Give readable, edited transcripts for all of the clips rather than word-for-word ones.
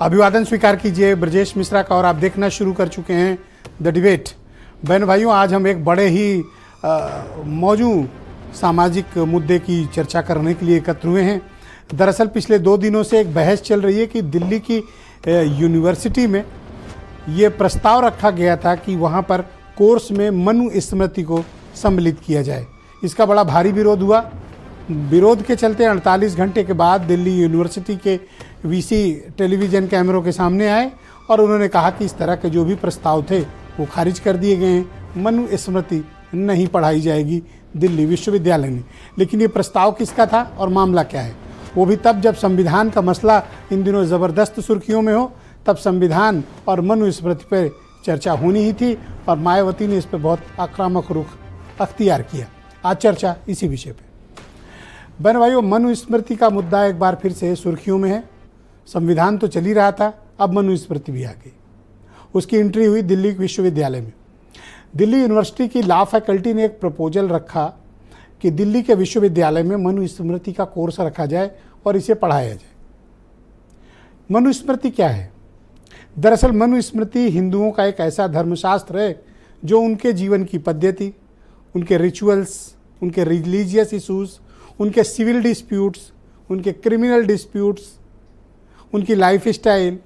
अभिवादन स्वीकार कीजिए ब्रजेश मिश्रा का और आप देखना शुरू कर चुके हैं द डिबेट। बहन भाइयों, आज हम एक बड़े ही मौजूद सामाजिक मुद्दे की चर्चा करने के लिए एकत्र हुए हैं। दरअसल पिछले 2 दिनों से एक बहस चल रही है कि दिल्ली की यूनिवर्सिटी में ये प्रस्ताव रखा गया था कि वहाँ पर कोर्स में मनु स्मृति को सम्मिलित किया जाए। इसका बड़ा भारी विरोध हुआ। विरोध के चलते 48 घंटे के बाद दिल्ली यूनिवर्सिटी के वीसी टेलीविज़न कैमरों के सामने आए और उन्होंने कहा कि इस तरह के जो भी प्रस्ताव थे वो खारिज कर दिए गए हैं, मनु स्मृति नहीं पढ़ाई जाएगी दिल्ली विश्वविद्यालय में। लेकिन ये प्रस्ताव किसका था और मामला क्या है, वो भी तब जब संविधान का मसला इन दिनों ज़बरदस्त सुर्खियों में हो। तब संविधान और मनु स्मृति पर चर्चा होनी ही थी और मायावती ने इस पर बहुत आक्रामक रुख अख्तियार किया। आज चर्चा इसी विषय पे। बहन भाइयों, मनु स्मृति का मुद्दा एक बार फिर से सुर्खियों में है। संविधान तो चल ही रहा था, अब मनु स्मृति भी आ गई। उसकी एंट्री हुई दिल्ली विश्वविद्यालय में। दिल्ली यूनिवर्सिटी की लॉ फैकल्टी ने एक प्रपोजल रखा कि दिल्ली के विश्वविद्यालय में मनु स्मृति का कोर्स रखा जाए और इसे पढ़ाया जाए। मनु स्मृति क्या है? दरअसल मनु स्मृति हिंदुओं का एक ऐसा धर्मशास्त्र है जो उनके जीवन की पद्धति, उनके रिचुअल्स, उनके रिलीजियस इशूज़, उनके सिविल डिस्प्यूट्स, उनके क्रिमिनल डिस्प्यूट्स, उनकी लाइफ स्टाइल,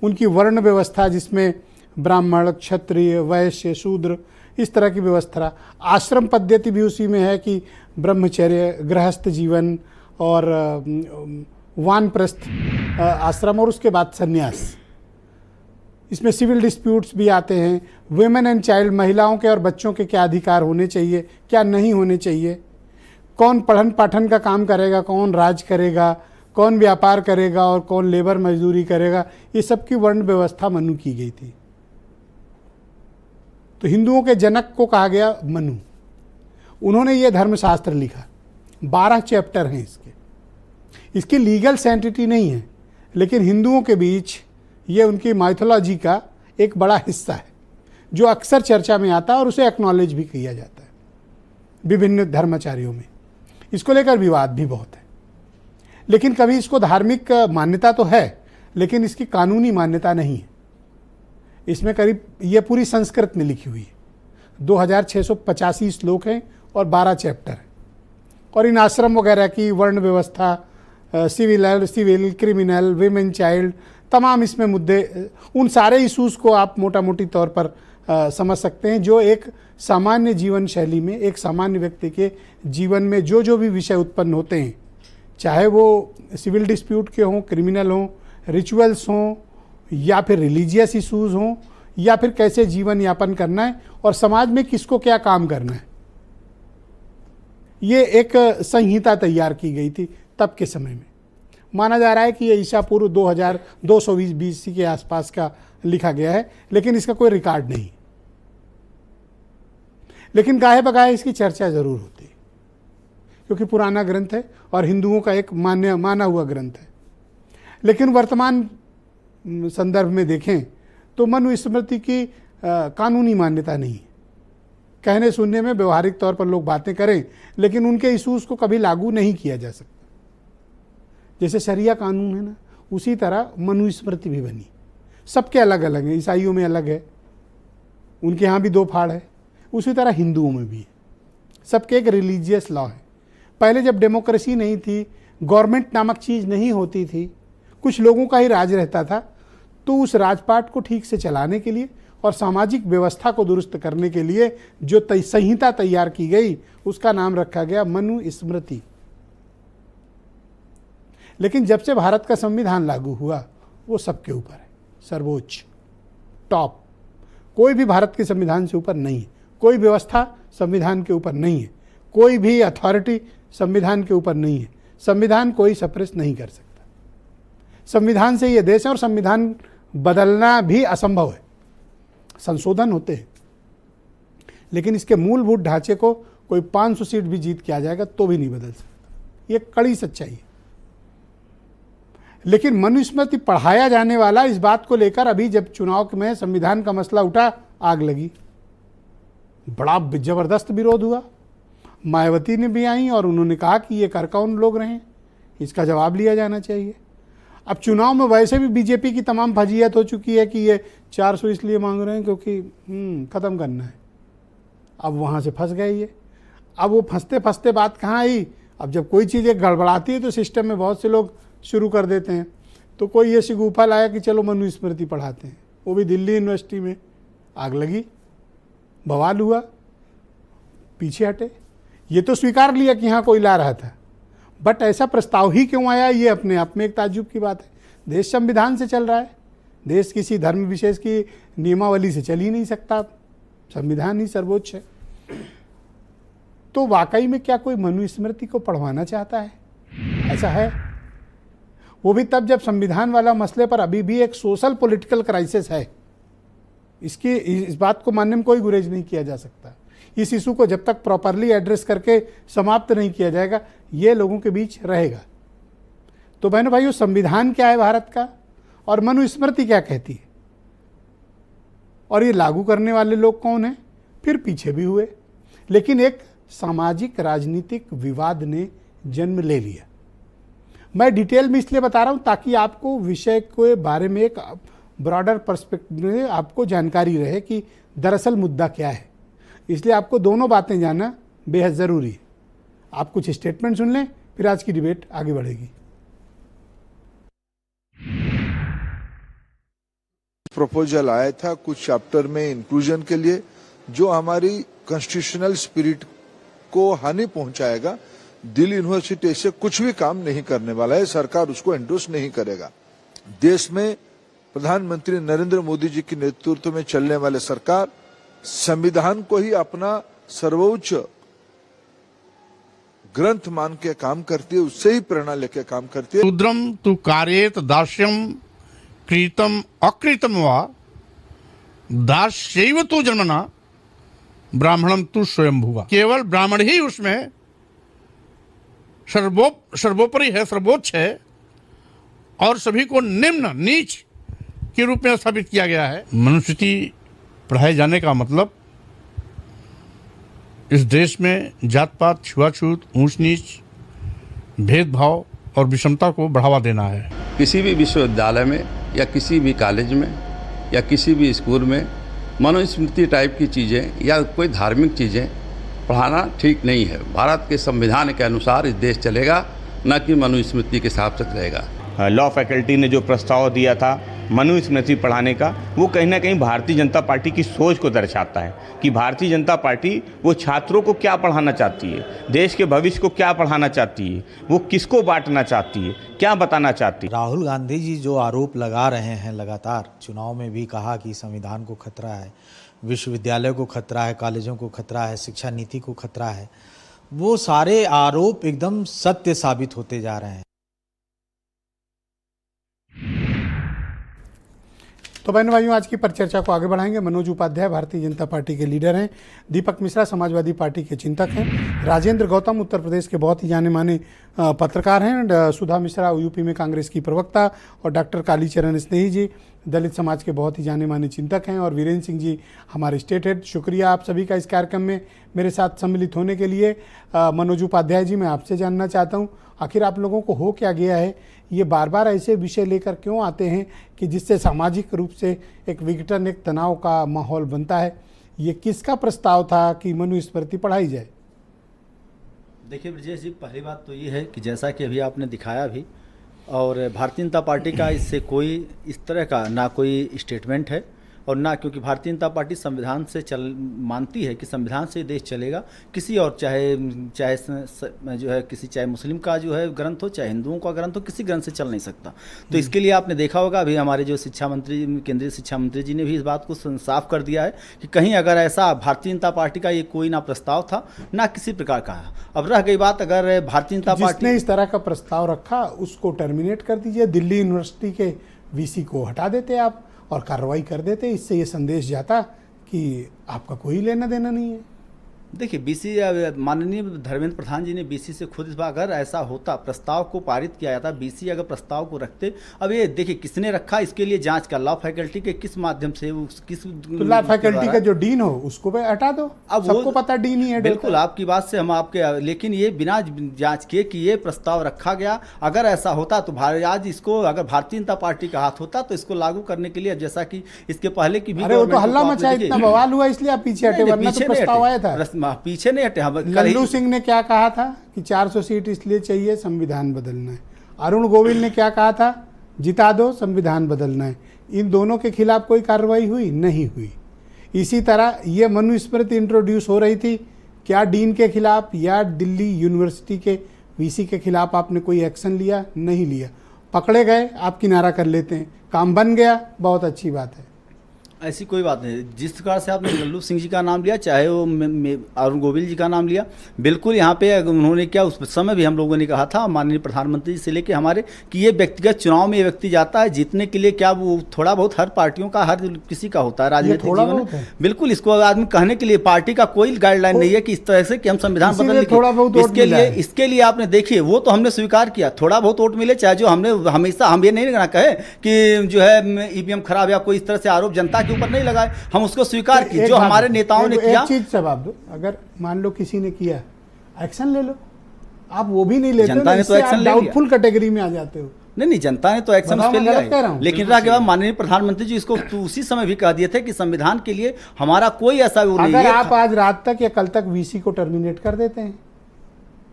उनकी वर्ण व्यवस्था जिसमें ब्राह्मण, क्षत्रिय, वैश्य, शूद्र, इस तरह की व्यवस्था, आश्रम पद्धति भी उसी में है कि ब्रह्मचर्य, गृहस्थ जीवन और वानप्रस्थ आश्रम और उसके बाद संन्यास। इसमें सिविल डिस्प्यूट्स भी आते हैं। वुमेन एंड चाइल्ड, महिलाओं के और बच्चों के क्या अधिकार होने चाहिए, क्या नहीं होने चाहिए, कौन पठन पाठन का काम करेगा, कौन राज करेगा, कौन व्यापार करेगा और कौन लेबर मजदूरी करेगा, ये सब की वर्ण व्यवस्था मनु की गई थी। तो हिंदुओं के जनक को कहा गया मनु। उन्होंने ये धर्मशास्त्र लिखा। 12 चैप्टर हैं इसकी लीगल सेंटिटी नहीं है, लेकिन हिंदुओं के बीच ये उनकी माइथोलॉजी का एक बड़ा हिस्सा है जो अक्सर चर्चा में आता है और उसे एक्नॉलेज भी किया जाता है विभिन्न धर्माचार्यों में। इसको लेकर विवाद भी बहुत है, लेकिन कभी इसको धार्मिक मान्यता तो है लेकिन इसकी कानूनी मान्यता नहीं है। इसमें करीब ये पूरी संस्कृत में लिखी हुई है। 2685 श्लोक हैं और 12 चैप्टर हैं। और इन आश्रम वगैरह की वर्ण व्यवस्था, सिविल, क्रिमिनल, विमेन चाइल्ड, तमाम इसमें मुद्दे, उन सारे इशूज़ को आप मोटा मोटी तौर पर समझ सकते हैं जो एक सामान्य जीवन शैली में, एक सामान्य व्यक्ति के जीवन में जो भी विषय उत्पन्न होते हैं, चाहे वो सिविल डिस्प्यूट के हों, क्रिमिनल हों, रिचुअल्स हों या फिर रिलीजियस इशूज़ हों या फिर कैसे जीवन यापन करना है और समाज में किसको क्या काम करना है, ये एक संहिता तैयार की गई थी तब के समय में। माना जा रहा है कि ये ईसा पूर्व 2220 BC के आसपास का लिखा गया है, लेकिन इसका कोई रिकॉर्ड नहीं। लेकिन गाहे बगाहे इसकी चर्चा ज़रूर होती है क्योंकि पुराना ग्रंथ है और हिंदुओं का एक माना हुआ ग्रंथ है। लेकिन वर्तमान संदर्भ में देखें तो मनु स्मृति की कानूनी मान्यता नहीं है। कहने सुनने में व्यवहारिक तौर पर लोग बातें करें, लेकिन उनके इशूज़ को कभी लागू नहीं किया जा सकता। जैसे शरिया कानून है ना, उसी तरह मनु स्मृति भी बनी। सबके अलग अलग हैं। ईसाइयों में अलग है, उनके यहाँ भी 2 फाड़ है, उसी तरह हिंदुओं में भी है। सबके एक रिलीजियस लॉ है। पहले जब डेमोक्रेसी नहीं थी, गवर्नमेंट नामक चीज़ नहीं होती थी, कुछ लोगों का ही राज रहता था, तो उस राजपाट को ठीक से चलाने के लिए और सामाजिक व्यवस्था को दुरुस्त करने के लिए जो संहिता तैयार की गई उसका नाम रखा गया मनु स्मृति। लेकिन जब से भारत का संविधान लागू हुआ वो सबके ऊपर है, सर्वोच्च, टॉप। कोई भी भारत के संविधान से ऊपर नहीं है, कोई व्यवस्था संविधान के ऊपर नहीं है, कोई भी अथॉरिटी संविधान के ऊपर नहीं है। संविधान कोई सप्रेस नहीं कर सकता। संविधान से ये देश है और संविधान बदलना भी असंभव है। संशोधन होते हैं लेकिन इसके मूलभूत ढांचे को कोई 500 सीट भी जीत के आ जाएगा तो भी नहीं बदल सकता। ये कड़ी सच्चाई है। लेकिन मनुस्मृति पढ़ाया जाने वाला, इस बात को लेकर अभी जब चुनाव में संविधान का मसला उठा, आग लगी, बड़ा जबरदस्त विरोध हुआ। मायावती ने भी आई और उन्होंने कहा कि ये कर कौन लोग रहे हैं, इसका जवाब लिया जाना चाहिए। अब चुनाव में वैसे भी बीजेपी की तमाम फजीयत हो चुकी है कि ये 400 इसलिए मांग रहे हैं क्योंकि ख़त्म करना है। अब वहाँ से फंस गए ये। अब वो फंसते फंसते बात कहाँ आई, अब जब कोई चीज़ एक गड़बड़ाती है तो सिस्टम में बहुत से लोग शुरू कर देते हैं। तो कोई ये शिगुफा लाया कि चलो मनुस्मृति पढ़ाते हैं, वो भी दिल्ली यूनिवर्सिटी में। आग लगी, बवाल हुआ, पीछे हटे। ये तो स्वीकार लिया कि हाँ कोई ला रहा था, बट ऐसा प्रस्ताव ही क्यों आया, ये अपने आप में एक ताज्जुब की बात है। देश संविधान से चल रहा है, देश किसी धर्म विशेष की नियमावली से चल ही नहीं सकता, संविधान ही सर्वोच्च है। तो वाकई में क्या कोई मनुस्मृति को पढ़वाना चाहता है? ऐसा है, वो भी तब जब संविधान वाला मसले पर अभी भी एक सोशल पॉलिटिकल क्राइसिस है। इस बात को मानने में कोई गुरेज नहीं किया जा सकता। इस इशू को जब तक प्रॉपरली एड्रेस करके समाप्त नहीं किया जाएगा, ये लोगों के बीच रहेगा। तो बहनों भाइयों, संविधान क्या है भारत का और मनुस्मृति क्या कहती है, और ये लागू करने वाले लोग कौन हैं, फिर पीछे भी हुए। लेकिन एक सामाजिक राजनीतिक विवाद ने जन्म ले लिया। मैं डिटेल में इसलिए बता रहा हूं ताकि आपको विषय के बारे में एक ब्रॉडर पर्सपेक्टिव में आपको जानकारी रहे कि दरअसल मुद्दा क्या है। इसलिए आपको दोनों बातें जानना बेहद ज़रूरी है। आप कुछ स्टेटमेंट सुन लें, फिर आज की डिबेट आगे बढ़ेगी। प्रपोजल आया था कुछ चैप्टर में इंक्लूजन के लिए, जो हमारी कॉन्स्टिट्यूशनल स्पिरिट को हानि पहुंचाएगा। दिल्ली यूनिवर्सिटी से कुछ भी काम नहीं करने वाला है, सरकार उसको एंडोर्स नहीं करेगा। देश में प्रधानमंत्री नरेंद्र मोदी जी के नेतृत्व में चलने वाले सरकार संविधान को ही अपना सर्वोच्च ग्रंथ मान के काम करती है, उससे ही प्रेरणा लेके काम करती है। शूद्रम तु कार्येत दास्यम कृतम अकृतम वा दास्यैव तु जन्मना ब्राह्मणम तु स्वयंभुवा। केवल ब्राह्मण ही उसमें सर्वोपरि है, सर्वोच्च है, और सभी को निम्न नीच के रूप में स्थापित किया गया है। मनुस्मृति पढ़ाए जाने का मतलब इस देश में जात पात, छुआछूत, ऊंच नीच, भेदभाव और विषमता को बढ़ावा देना है। किसी भी विश्वविद्यालय में या किसी भी कॉलेज में या किसी भी स्कूल में मनुस्मृति टाइप की चीज़ें या कोई धार्मिक चीज़ें पढ़ाना ठीक नहीं है। भारत के संविधान के अनुसार इस देश चलेगा, न कि मनुस्मृति के हिसाब से चलेगा। लॉ फैकल्टी ने जो प्रस्ताव दिया था मनुस्मृति पढ़ाने का, वो कहीं ना कहीं भारतीय जनता पार्टी की सोच को दर्शाता है कि भारतीय जनता पार्टी वो छात्रों को क्या पढ़ाना चाहती है, देश के भविष्य को क्या पढ़ाना चाहती है, वो किसको बांटना चाहती है, क्या बताना चाहती है। राहुल गांधी जी जो आरोप लगा रहे हैं लगातार, चुनाव में भी कहा कि संविधान को खतरा है, विश्वविद्यालय को खतरा है, कॉलेजों को खतरा है, शिक्षा नीति को खतरा है, वो सारे आरोप एकदम सत्य साबित होते जा रहे हैं। तो बहनों भाइयों, आज की परिचर्चा को आगे बढ़ाएंगे। मनोज उपाध्याय भारतीय जनता पार्टी के लीडर हैं, दीपक मिश्रा समाजवादी पार्टी के चिंतक हैं, राजेंद्र गौतम उत्तर प्रदेश के बहुत ही जाने माने पत्रकार हैं, सुधा मिश्रा यूपी में कांग्रेस की प्रवक्ता, और डॉक्टर कालीचरण स्नेही जी दलित समाज के बहुत ही जाने माने चिंतक हैं, और वीरेंद्र सिंह जी हमारे स्टेट हेड। शुक्रिया आप सभी का इस कार्यक्रम में मेरे साथ सम्मिलित होने के लिए। मनोज उपाध्याय जी, मैं आपसे जानना चाहता हूँ, आखिर आप लोगों को हो क्या गया है, ये बार बार ऐसे विषय लेकर क्यों आते हैं कि जिससे सामाजिक रूप से एक विघटन, एक तनाव का माहौल बनता है? ये किसका प्रस्ताव था कि मनुस्मृति पढ़ाई जाए? देखिए ब्रजेश जी, पहली बात तो ये है कि जैसा कि अभी आपने दिखाया भी, और भारतीय जनता पार्टी का इससे कोई इस तरह का ना कोई स्टेटमेंट है, और ना, क्योंकि भारतीय जनता पार्टी संविधान से मानती है कि संविधान से देश चलेगा। किसी और चाहे जो है किसी, चाहे मुस्लिम का जो है ग्रंथ हो, चाहे हिंदुओं का ग्रंथ हो, किसी ग्रंथ से चल नहीं सकता। तो इसके लिए आपने देखा होगा, अभी हमारे जो शिक्षा मंत्री, केंद्रीय शिक्षा मंत्री जी ने भी इस बात को साफ कर दिया है कि कहीं अगर ऐसा भारतीय जनता पार्टी का ये कोई ना प्रस्ताव था, ना किसी प्रकार का है। अब रह गई बात, अगर भारतीय जनता पार्टी जिसने इस तरह का प्रस्ताव रखा उसको टर्मिनेट कर दीजिए, दिल्ली यूनिवर्सिटी के वीसी को हटा देते आप और कार्रवाई कर देते। इससे ये संदेश जाता कि आपका कोई लेना देना नहीं है। देखिए बीसी माननीय धर्मेंद्र प्रधान जी ने बीसी से खुद इस बार अगर ऐसा होता प्रस्ताव को पारित किया जाता, बीसी अगर प्रस्ताव को रखते, अब ये देखिए किसने रखा, इसके लिए जांच का लॉ फैकल्टी के किस माध्यम से, किस तो लॉ फैकल्टी का जो डीन हो उसको भी हटा दो, अब सबको पता डीन ही है। बिल्कुल आपकी बात से हम आपके, लेकिन ये बिना जांच किए कि ये प्रस्ताव रखा गया, अगर ऐसा होता तो आज इसको अगर भारतीय जनता पार्टी का हाथ होता तो इसको लागू करने के लिए, जैसा कि इसके पहले की भी अरे वो तो हल्ला मचा, इतना बवाल हुआ इसलिए आप पीछे हटे, वरना तो प्रस्ताव आया था। पीछे नहीं हटे। लल्लू सिंह ने क्या कहा था कि 400 सीट इसलिए चाहिए संविधान बदलना है। अरुण गोविल ने क्या कहा था, जिता दो संविधान बदलना है। इन दोनों के खिलाफ कोई कार्रवाई हुई नहीं हुई। इसी तरह ये मनुस्मृति इंट्रोड्यूस हो रही थी, क्या डीन के खिलाफ या दिल्ली यूनिवर्सिटी के वीसी के खिलाफ आपने कोई एक्शन लिया? नहीं लिया। पकड़े गए, आप किनारा कर लेते हैं, काम बन गया, बहुत अच्छी बात है। ऐसी कोई बात नहीं। जिस प्रकार से आपने लल्लू सिंह जी का नाम लिया, चाहे वो अरुण गोविल जी का नाम लिया, बिल्कुल यहाँ पे उन्होंने क्या, उस समय भी हम लोगों ने कहा था माननीय प्रधानमंत्री जी से लेके हमारे, कि ये व्यक्तिगत चुनाव में ये व्यक्ति जाता है जीतने के लिए, क्या वो थोड़ा बहुत हर पार्टियों का, हर किसी का होता है राजनीतिक जीवन में, बिल्कुल इसको आदमी कहने के लिए पार्टी का कोई गाइडलाइन नहीं है कि इस तरह से कि हम संविधान बदल दें। इसके लिए आपने देखिए वो तो हमने स्वीकार किया, थोड़ा बहुत वोट मिले, चाहे जो हमने हमेशा हम ये नहीं कहे कि जो है ईवीएम खराब या कोई इस तरह से आरोप जनता ऊपर नहीं लगाए, हम उसको स्वीकार किए जो हमारे नेताओं ने किया। एक चीज जवाब दो, अगर मान लो किसी ने किया, एक्शन ले लो। आप वो भी नहीं लेते, जनता ने तो एक्शन ले लिया, डाउटफुल कैटेगरी में आ जाते हो। नहीं, जनता ने तो एक्शन उसके लिया, लेकिन के बाद माननीय प्रधानमंत्री जी इसको तो उसी समय भी कह दिए थे कि संविधान के लिए हमारा कोई ऐसा वो नहीं है। अगर आप आज रात तक या कल तक वीसी को टर्मिनेट कर देते हैं,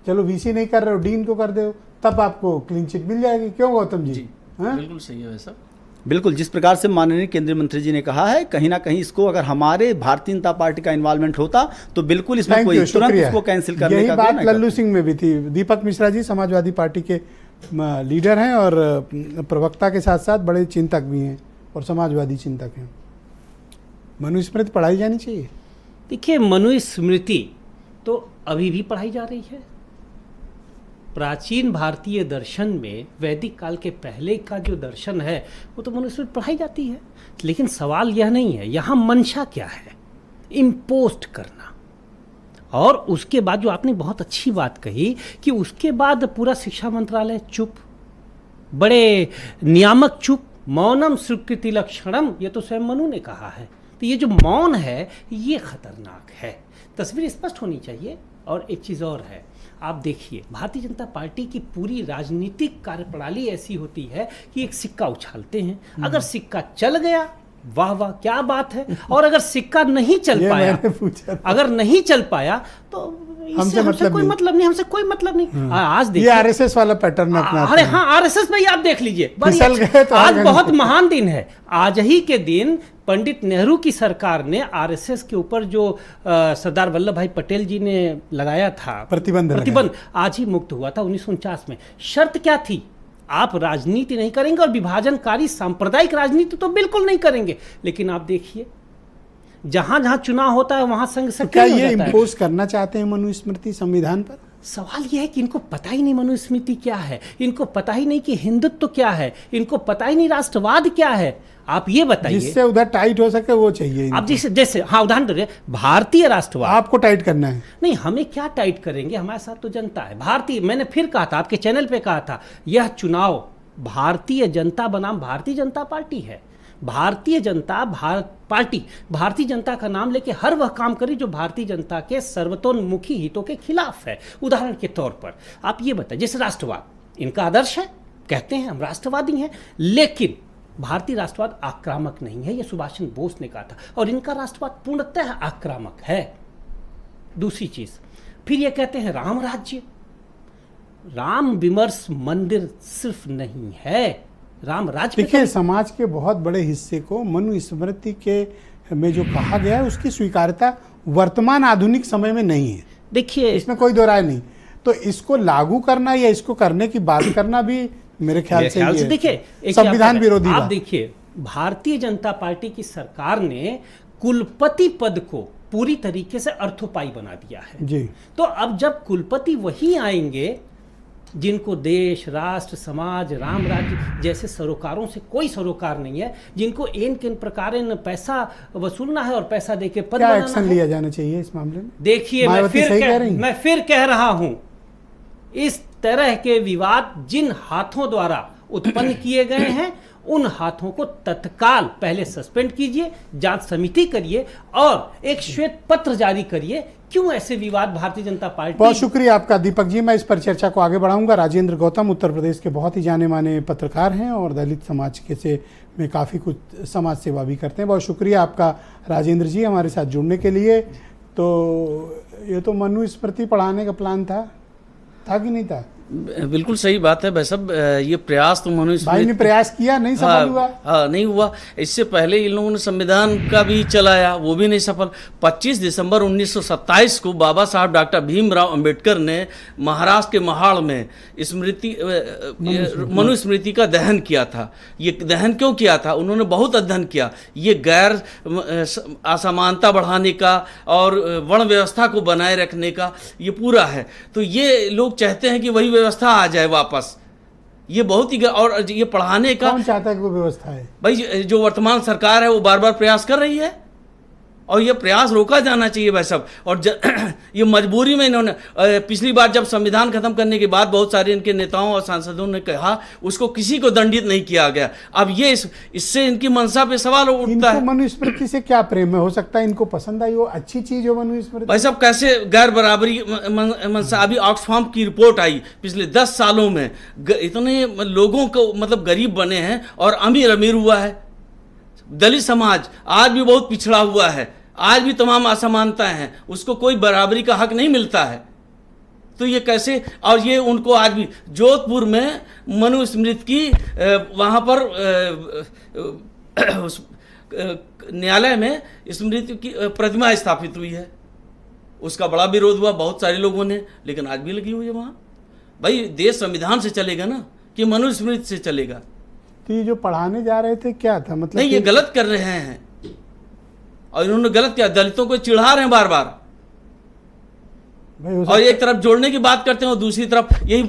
चलो वीसी नहीं कर रहे हो, डीन को कर दे, तब आपको क्लीन चिट मिल जाएगी। क्यों गौतम जी? बिल्कुल सही है वैसा। बिल्कुल, जिस प्रकार से माननीय केंद्रीय मंत्री जी ने कहा है, कहीं ना कहीं इसको अगर हमारे भारतीय जनता पार्टी का इन्वॉल्वमेंट होता तो बिल्कुल इसमें कोई तुरंत इसको कैंसिल करने यही का बात लल्लू सिंह में भी थी। दीपक मिश्रा जी समाजवादी पार्टी के लीडर हैं और प्रवक्ता के साथ साथ बड़े चिंतक भी हैं और समाजवादी चिंतक हैं। मनुस्मृति पढ़ाई जानी चाहिए। देखिए, मनुस्मृति तो अभी भी पढ़ाई जा रही है। प्राचीन भारतीय दर्शन में वैदिक काल के पहले का जो दर्शन है वो तो मनुस्मृति पढ़ाई जाती है, लेकिन सवाल यह नहीं है, यहाँ मंशा क्या है, इम्पोस्ट करना। और उसके बाद जो आपने बहुत अच्छी बात कही कि उसके बाद पूरा शिक्षा मंत्रालय चुप, बड़े नियामक चुप, मौनम स्वीकृति लक्षणम, ये तो स्वयं मनु ने कहा है। तो ये जो मौन है ये खतरनाक है, तस्वीर स्पष्ट होनी चाहिए। और एक चीज़ और है, आप देखिए भारतीय जनता पार्टी की पूरी राजनीतिक कार्यप्रणाली ऐसी होती है कि एक सिक्का उछालते हैं, अगर सिक्का चल गया वाह वाह क्या बात है, और अगर सिक्का नहीं चल पाया, अगर नहीं चल पाया तो हमसे कोई मतलब नहीं, हमसे कोई मतलब नहीं। आज देखिए ये आरएसएस वाला पैटर्न अपनाते अरे हाँ, आरएसएस भाई आप देख लीजिए, आज बहुत महान दिन है। आज ही के दिन पंडित नेहरू की सरकार ने आरएसएस के ऊपर जो सरदार वल्लभ भाई पटेल जी ने लगाया था प्रतिबंध, आज ही मुक्त हुआ था 1949 में। शर्त क्या थी? आप राजनीति नहीं करेंगे और विभाजनकारी सांप्रदायिक राजनीति तो बिल्कुल नहीं करेंगे। लेकिन आप देखिए जहां जहां चुनाव होता है वहां संघ सक्रिय हो जाता है। क्या ये इम्पोज करना चाहते हैं मनुस्मृति संविधान पर? सवाल यह है कि इनको पता ही नहीं मनुस्मृति क्या है, इनको पता ही नहीं कि हिंदुत्व क्या है, इनको पता ही नहीं राष्ट्रवाद क्या है। आप ये बताइए, जिससे उधर टाइट हो सके वो चाहिए। आप जैसे हाँ उदाहरण दे, भारतीय राष्ट्रवाद आपको टाइट करना है। नहीं, हमें क्या टाइट करेंगे, हमारे साथ तो जनता है। भारतीय, मैंने फिर कहा था, आपके चैनल पे कहा था, यह चुनाव भारतीय जनता बनाम भारतीय जनता पार्टी है। भारतीय जनता पार्टी भारतीय जनता का नाम लेके हर वह काम करी जो भारतीय जनता के सर्वतोन्मुखी हितों के खिलाफ है। उदाहरण के तौर पर आप ये बताइए, जैसे राष्ट्रवाद इनका आदर्श है, कहते हैं हम राष्ट्रवादी हैं, लेकिन भारतीय राष्ट्रवाद आक्रामक नहीं है, यह सुभाष चंद्र बोस ने कहा था, और इनका राष्ट्रवाद पूर्णतः आक्रामक है। दूसरी चीज, फिर ये कहते हैं राम राज्य, राम विमर्श मंदिर सिर्फ नहीं है, राम राज्य। देखिए, समाज के बहुत बड़े हिस्से को मनुस्मृति के में जो कहा गया है उसकी स्वीकार्यता वर्तमान आधुनिक समय में नहीं है। देखिए, इसमें कोई दो राय नहीं। तो इसको लागू करना या इसको करने की बात करना भी मेरे ख्याल से देखिए संविधान विरोधी। आप देखिए, भारतीय जनता पार्टी की सरकार ने कुलपति पद को पूरी तरीके से अर्थोपाई बना दिया है जी। तो अब जब कुलपति वही आएंगे, जिनको देश, राष्ट्र, समाज, राम राज्य जैसे सरोकारों से कोई सरोकार नहीं है, जिनको इन किन प्रकार पैसा वसूलना है और पैसा देके पद क्या बनाना एक्शन है। लिया जाना चाहिए इस मामले में? देखिए, मायावती सही कह रही हैं? मैं फिर कह रहा हूं, इस तरह के विवाद जिन हाथों द्वारा उत्पन्न किए गए हैं, उन हाथों को तत्काल पहले सस्पेंड कीजिए, जांच समिति करिए और एक श्वेत पत्र जारी करिए। क्यों ऐसे विवाद भारतीय जनता पार्टी। बहुत शुक्रिया आपका दीपक जी। मैं इस पर चर्चा को आगे बढ़ाऊंगा। राजेंद्र गौतम उत्तर प्रदेश के बहुत ही जाने माने पत्रकार हैं और दलित समाज के से में काफ़ी कुछ समाज सेवा भी करते हैं। बहुत शुक्रिया आपका राजेंद्र जी हमारे साथ जुड़ने के लिए। तो ये तो मनुस्मृति पढ़ाने का प्लान था कि नहीं था? बिल्कुल सही बात है भाई साहब, ये प्रयास तो भाई मनुस्मृति ने प्रयास किया, नहीं सफल हुआ। हाँ, नहीं हुआ। इससे पहले इन लोगों ने संविधान का भी चलाया, वो भी नहीं सफल। 25 दिसंबर 1927 को बाबा साहब डॉक्टर भीमराव अंबेडकर ने महाराष्ट्र के महाड़ में मनुस्मृति का दहन किया था। ये दहन क्यों किया था? उन्होंने बहुत अध्ययन किया। ये गैर असमानता बढ़ाने का और वर्ण व्यवस्था को बनाए रखने का ये पूरा है। तो ये लोग चाहते हैं कि वही व्यवस्था आ जाए वापस। ये बहुत ही और ये पढ़ाने का कौन चाहता है कि वो व्यवस्था है? भाई जो वर्तमान सरकार है वो बार बार प्रयास कर रही है और ये प्रयास रोका जाना चाहिए भाई साहब। और ये मजबूरी में इन्होंने पिछली बार जब संविधान खत्म करने के बाद बहुत सारे इनके नेताओं और सांसदों ने कहा, उसको किसी को दंडित नहीं किया गया। अब ये इससे इनकी मंशा पे सवाल उठता है। मनुस्मृति से क्या प्रेम है? हो सकता है इनको पसंद आई हो, अच्छी चीज हो मनुस्मृति। भाई साहब कैसे गैर बराबरी मंशा। अभी ऑक्सफाम की रिपोर्ट आई, पिछले 10 सालों में इतने लोगों को मतलब गरीब बने हैं और अमीर अमीर हुआ है। दलित समाज आज भी बहुत पिछड़ा हुआ है, आज भी तमाम असमानताएं हैं, उसको कोई बराबरी का हक नहीं मिलता है। तो ये कैसे? और ये उनको आज भी जोधपुर में मनुस्मृति की वहाँ पर न्यायालय में स्मृति की प्रतिमा स्थापित हुई है। उसका बड़ा विरोध हुआ बहुत सारे लोगों ने, लेकिन आज भी लगी हुई है वहाँ। भाई देश संविधान से चलेगा ना कि मनुस्मृति से चलेगा? तो ये जो पढ़ाने जा रहे थे क्या था मतलब? नहीं, ये गलत कर रहे हैं और इन्होंने गलत किया। दलितों को चिढ़ा रहे हैं बार बार और एक तरफ जोड़ने की बात करते हैं और दूसरी तरफ यही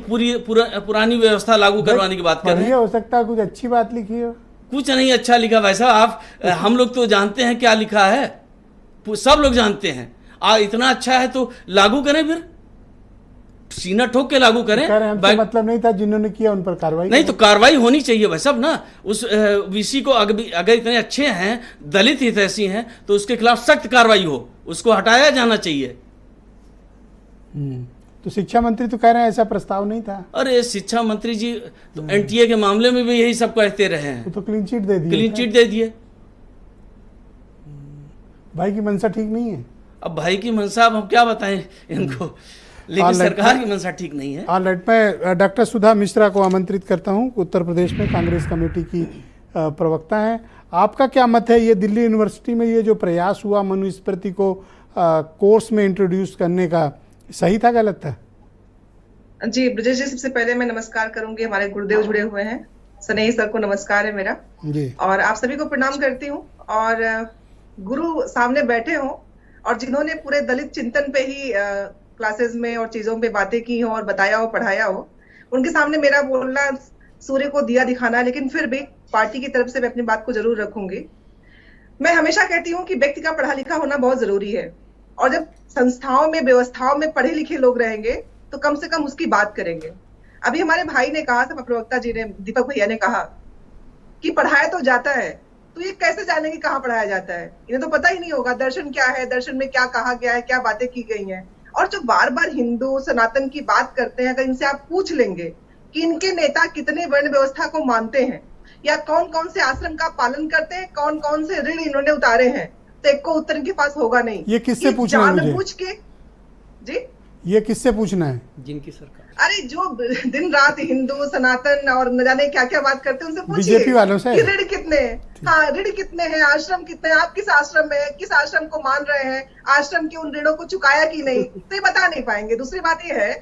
पुरानी व्यवस्था लागू करवाने की बात कर रहे हैं। हो सकता है कुछ अच्छी बात लिखी हो। कुछ नहीं अच्छा लिखा भाई साहब। आप हम लोग तो जानते हैं क्या लिखा है, सब लोग जानते हैं। इतना अच्छा है तो लागू करें, फिर सीना ठोक के लागू करें। मतलब नहीं था, जिन्होंने किया उन पर कार्रवाई नहीं, तो कार्रवाई होनी चाहिए भाई साहब ना। उस वीसी को अगर इतने अच्छे हैं, दलित हितैषी हैं, तो उसके खिलाफ सख्त कार्रवाई हो, उसको हटाया जाना चाहिए। तो शिक्षा मंत्री तो कह रहे हैं ऐसा प्रस्ताव नहीं था। अरे शिक्षा मंत्री जी तो एनटीए के मामले में भी यही सब कहते रहे हैं। तो क्लीन चिट दे दिए। क्लीन चिट दे दिए। भाई की मंशा ठीक नहीं है। अब भाई की मंशा अब हम क्या बताएं इनको, लेकिन सरकार की मंशा ठीक नहीं है। ऑलराइट, मैं डॉक्टर सुधा मिश्रा को आमंत्रित करता हूं। उत्तर प्रदेश में कांग्रेस कमेटी की प्रवक्ता हैं। आपका क्या मत है? ये दिल्ली यूनिवर्सिटी में ये जो प्रयास हुआ मनुस्मृति को कोर्स में इंट्रोड्यूस करने का, सही था गलत था? जी ब्रजेश जी, सबसे पहले मैं नमस्कार करूंगी। हमारे गुरुदेव जुड़े हुए हैं, स्नेही सर को नमस्कार है मेरा जी। और आप सभी को प्रणाम करती हूँ। और गुरु सामने बैठे हों और जिन्होंने पूरे दलित चिंतन पे ही क्लासेस में और चीजों पे बातें की हो और बताया हो, पढ़ाया हो, उनके सामने मेरा बोलना सूर्य को दिया दिखाना है। लेकिन फिर भी पार्टी की तरफ से मैं अपनी बात को जरूर रखूंगी। मैं हमेशा कहती हूँ कि व्यक्ति का पढ़ा लिखा होना बहुत जरूरी है और जब संस्थाओं में, व्यवस्थाओं में पढ़े लिखे लोग रहेंगे तो कम से कम उसकी बात करेंगे। अभी हमारे भाई ने कहा, सपा प्रवक्ता जी ने, दीपक भैया ने कहा कि पढ़ाया तो जाता है, तो ये कैसे जानेंगे कहाँ पढ़ाया जाता है? इन्हें तो पता ही नहीं होगा दर्शन क्या है, दर्शन में क्या कहा गया है, क्या बातें की गई हैं। और जो बार बार हिंदू सनातन की बात करते हैं, अगर इनसे आप पूछ लेंगे कि इनके नेता कितने वर्ण व्यवस्था को मानते हैं या कौन कौन से आश्रम का पालन करते हैं, कौन कौन से ऋण इन्होंने उतारे हैं, तो एक को उत्तर इनके पास होगा नहीं। ये किससे पूछना है? जानबूझ के जी, ये किससे पूछना है? जिनकी सरकार, अरे जो दिन रात हिंदू सनातन और न जाने क्या क्या बात करते हैं, उनसे पूछिए बीजेपी वालों से ऋण कितने हैं। हाँ, ऋण कितने हैं, आश्रम कितने हैं, आप किस आश्रम में, किस आश्रम को मान रहे हैं, आश्रम के उन ऋणों को चुकाया कि नहीं, तो ये बता नहीं पाएंगे। दूसरी बात ये है,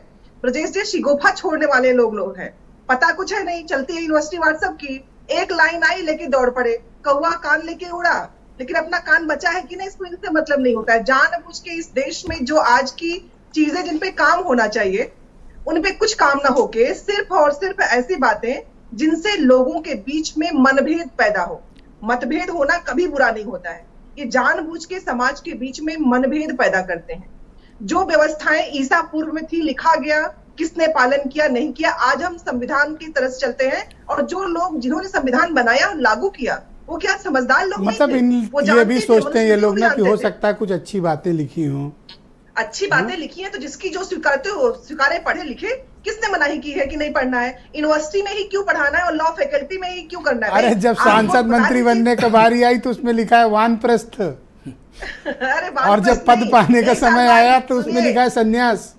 ब्रजेश जी शिगोफा छोड़ने वाले लोग हैं, पता कुछ है नहीं, चलती है यूनिवर्सिटी व्हाट्सएप की, एक लाइन आई लेके दौड़ पड़े, कौवा कान लेके उड़ा, लेकिन अपना कान बचा है कि नहीं इसको इनसे मतलब नहीं होता है। जानबूझ के इस देश में जो आज की चीजें जिन पे काम होना चाहिए उन पे कुछ काम ना होके सिर्फ और सिर्फ ऐसी बातें जिनसे लोगों के बीच में मनभेद पैदा हो। मतभेद होना कभी बुरा नहीं होता है, ये जानबूझ के समाज के बीच में मनभेद पैदा करते हैं। जो व्यवस्थाएं ईसा पूर्व में थी, लिखा गया, किसने पालन किया नहीं किया, आज हम संविधान की तरफ चलते हैं। और जो लोग जिन्होंने संविधान बनाया लागू किया, वो क्या समझदार लोग मतलब नहीं थे? वो ये जानते भी थे, सोचते हैं ये लोग ना कि हो जानते थे। सकता है कुछ अच्छी बातें लिखी हों। अच्छी बातें लिखी हैं तो जिसकी जो स्वीकारते हो स्वीकारे, पढ़े लिखे। किसने मनाही की है कि नहीं पढ़ना है? यूनिवर्सिटी में ही क्यों पढ़ाना है और लॉ फैकल्टी में ही क्यों करना है? अरे भाई, जब आपको सांसद बता मंत्री दीजिए। बनने का बारी आई तो उसमें लिखा है वानप्रस्थ, अरे बात और जब बस पद नहीं। पाने का एक साल समय बाद आया तो उसमें सुनिए, लिखा है संन्यास।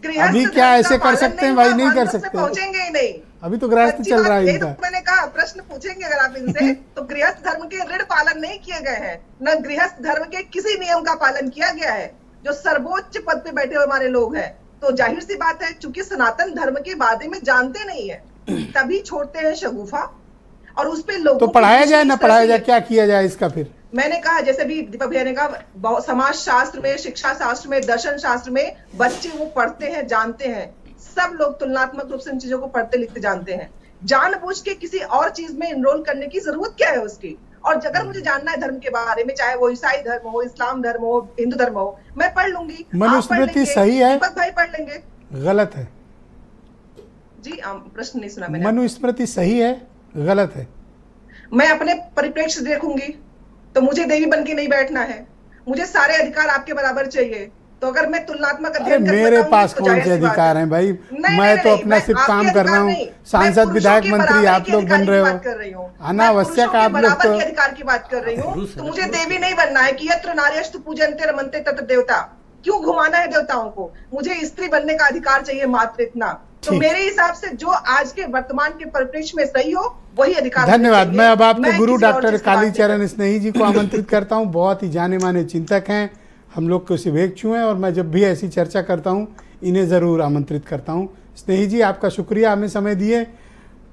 गृहस्थ अभी धर्म क्या का ऐसे कर पालन सकते हैं नहीं भाई? हुआ, नहीं कर वानप्रस्थ सकते। में पहुंचेंगे ही नहीं। अभी तो गृहस्थ सच्ची चल बात रहा है यही तो इनका। मैंने कहा, प्रश्न पूछेंगे अगर आप इनसे तो गृहस्थ धर्म के ऋण पालन नहीं किए गए हैं, न गृहस्थ धर्म के किसी नियम का पालन किया गया है। जो सर्वोच्च पद पे बैठे हुए हमारे लोग हैं, तो जाहिर सी बात है, चूंकि सनातन धर्म के बारे में जानते नहीं है, तभी छोड़ते हैं शगुफा और उस पे लोगों तो के पढ़ाया बीच जाए में ना इस तरह पढ़ाया से- जाए, क्या किया जाए इसका फिर? मैंने कहा, जैसे भी दीपक भैया ने कहा, समाज शास्त्र में, शिक्षा शास्त्र में, दर्शन शास्त्र में बच्चे वो पढ़ते हैं, जानते हैं। सब लोग तुलनात्मक रूप से इन चीजों को पढ़ते लिखते जानते हैं। जानबूझ के किसी और चीज में इनरोल करने की जरूरत क्या है उसकी? और अगर मुझे जानना है धर्म के बारे में, चाहे वो ईसाई धर्म हो, इस्लाम धर्म हो, हिंदू धर्म हो, मैं पढ़ लूंगी। मनुस्मृति सही है, दीपक भाई पढ़ लेंगे। गलत है। जी प्रश्न नहीं सुना मैंने। मनुस्मृति सही है, गलत है। मैं अपने परिप्रेक्ष्य देखूंगी, तो मुझे देवी बन के नहीं बैठना है। मुझे सारे अधिकार आपके बराबर चाहिए। तो अगर मैं तुलनात्मक अरे अध्ययन करके मेरे बताऊंगी, पास तो कौन जाहिर से सी बात अधिकार हैं भाई? नहीं, मैं नहीं, तो नहीं, अपना मैं सिर्फ आपके काम कर अधिकार रहा हूँ। नहीं, मैं सांसद पुरुषों विधायक के मंत्री बराबरी आप के लोग अधिकार बन की रहे बात हो। कर रही हूँ। अनावश्यक मैं आप लोग बराबर तो के अधिकार की बात कर रही हूँ। तो मुझे देवी नहीं बनना है कि यत्र नार्यस्तु पूजन्ते रमन्ते तत्र देवता। क्यों घुमाना है देवताओं को? मुझे स्त्री बनने का अधिकार चाहिए, मात्र इतना। तो ठीक। मेरे हिसाब से जो आज के वर्तमान के परिप्रेक्ष्य में सही हो, वही अधिकार मुझे धन्यवाद। चाहिए। मैं अब आपके मैं गुरु किसी और डॉक्टर चीज की बात नहीं कर कालीचरण रही। स्नेही जी को आमंत्रित करता हूं। बहुत ही जाने माने चिंतक हैं, हम लोग को शुभेच्छु हैं, और मैं जब भी ऐसी चर्चा करता हूं इन्हें ज़रूर आमंत्रित करता हूं। स्नेही जी, आपका शुक्रिया हमें समय दिए।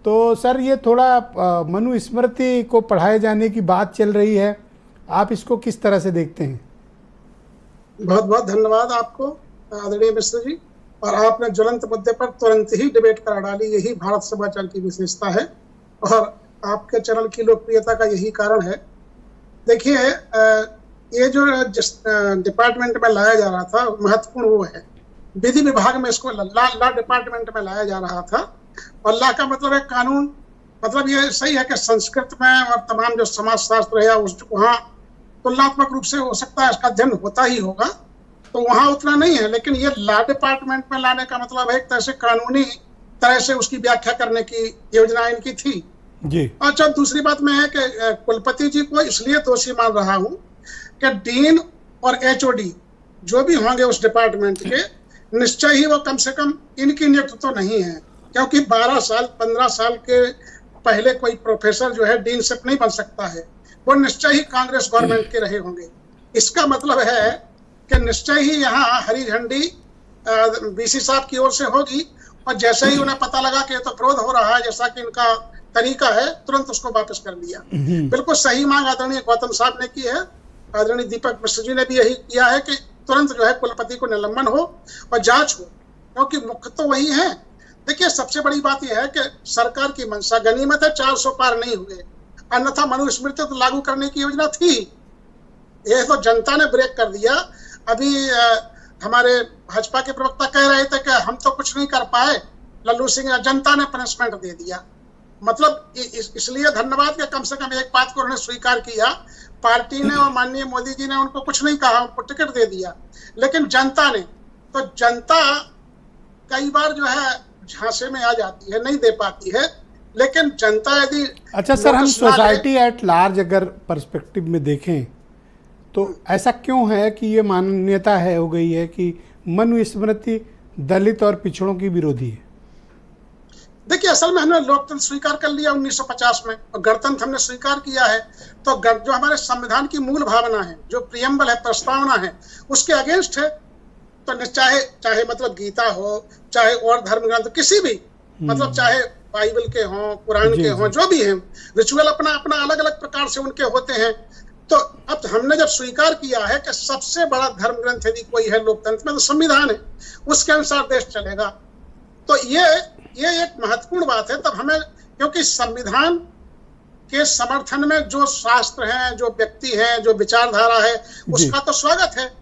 तो सर, ये थोड़ा मनुस्मृति को पढ़ाए जाने की बात चल रही है, आप इसको किस तरह से देखते हैं? बहुत बहुत धन्यवाद आपको आदरणीय मिश्र जी, और आपने ज्वलंत मुद्दे पर तुरंत ही डिबेट करा डाली। यही भारत समाचार की विशेषता है और आपके चैनल की लोकप्रियता का यही कारण है। देखिए, ये जो जिस डिपार्टमेंट में लाया जा रहा था, महत्वपूर्ण वो है, विधि विभाग में इसको लॉ डिपार्टमेंट में लाया जा रहा था। और लॉ का मतलब है कानून। मतलब ये सही है कि संस्कृत में और तमाम जो समाजशास्त्र है वहाँ तुलनात्मक रूप से हो सकता है इसका अध्ययन होता ही होगा, तो वहाँ उतना नहीं है। लेकिन ये लॉ डिपार्टमेंट में लाने का मतलब है एक तरह से कानूनी तरह से उसकी व्याख्या करने की योजना इनकी थी जी। अच्छा, दूसरी बात मैं है कि कुलपति जी को इसलिए दोषी मान रहा हूँ कि डीन और एचओडी जो भी होंगे उस डिपार्टमेंट के, निश्चय ही वो कम से कम इनकी नियुक्त तो नहीं है, क्योंकि 12 साल 15 साल के पहले कोई प्रोफेसर जो है डीनशिप नहीं बन सकता है। वो निश्चय ही कांग्रेस गवर्नमेंट के रहे होंगे। इसका मतलब है कि निश्चय ही यहाँ हरी झंडी बीसी साहब की ओर से होगी, और जैसे ही उन्हें पता लगा कि ये तो विरोध हो रहा है, जैसा कि इनका तरीका है, तुरंत उसको वापस कर लिया। बिल्कुल सही मांग आदरणीय गौतम साहब ने की है, आदरणीय दीपक मिश्र जी ने भी यही किया है कि तुरंत जो है कुलपति को निलंबन हो और जांच हो, क्योंकि मुख्य तो वही है। देखिए, सबसे बड़ी बात यह है कि सरकार की मंशा गनीमत है 400 पार नहीं हुए, अन्यथा मनुस्मृति तो लागू करने की योजना थी। ये तो जनता ने ब्रेक कर दिया। अभी हमारे भाजपा के प्रवक्ता कह रहे थे कि हम तो कुछ नहीं कर पाए, लल्लू सिंह, जनता ने पनिशमेंट दे दिया। मतलब इसलिए धन्यवाद कि कम से कम एक बात को उन्होंने स्वीकार किया। पार्टी ने और माननीय मोदी जी ने उनको कुछ नहीं कहा, उनको टिकट दे दिया, लेकिन जनता ने, तो जनता कई बार जो है झांसे में आ जाती है, नहीं दे पाती है। लेकिन जनता यदि अच्छा सर, हम सोसाइटी एट लार्ज अगर पर्सपेक्टिव में देखें तो ऐसा क्यों है कि ये मान्यता है हो गई है कि मनुस्मृति दलित और पिछड़ों की विरोधी है? देखिए, असल में हमने लोकतंत्र स्वीकार कर लिया 1950 में, और गणतंत्र हमने स्वीकार किया है। तो जो हमारे संविधान की मूल भावना है, जो प्रियम्बल है, प्रस्तावना है, उसके अगेंस्ट है। तो चाहे मतलब गीता हो, चाहे और धर्म ग्रंथ किसी भी, मतलब चाहे बाइबल के हों, कुरान के हों, जो भी हैं, रिचुअल अपना अपना अलग अलग प्रकार से उनके होते हैं। तो अब हमने जब स्वीकार किया है कि सबसे बड़ा धर्म ग्रंथ यदि कोई है लोकतंत्र में तो संविधान है, उसके अनुसार देश चलेगा। तो ये एक महत्वपूर्ण बात है। तब हमें, क्योंकि संविधान के समर्थन में जो शास्त्र हैं, जो व्यक्ति हैं, जो विचारधारा है, उसका तो स्वागत है,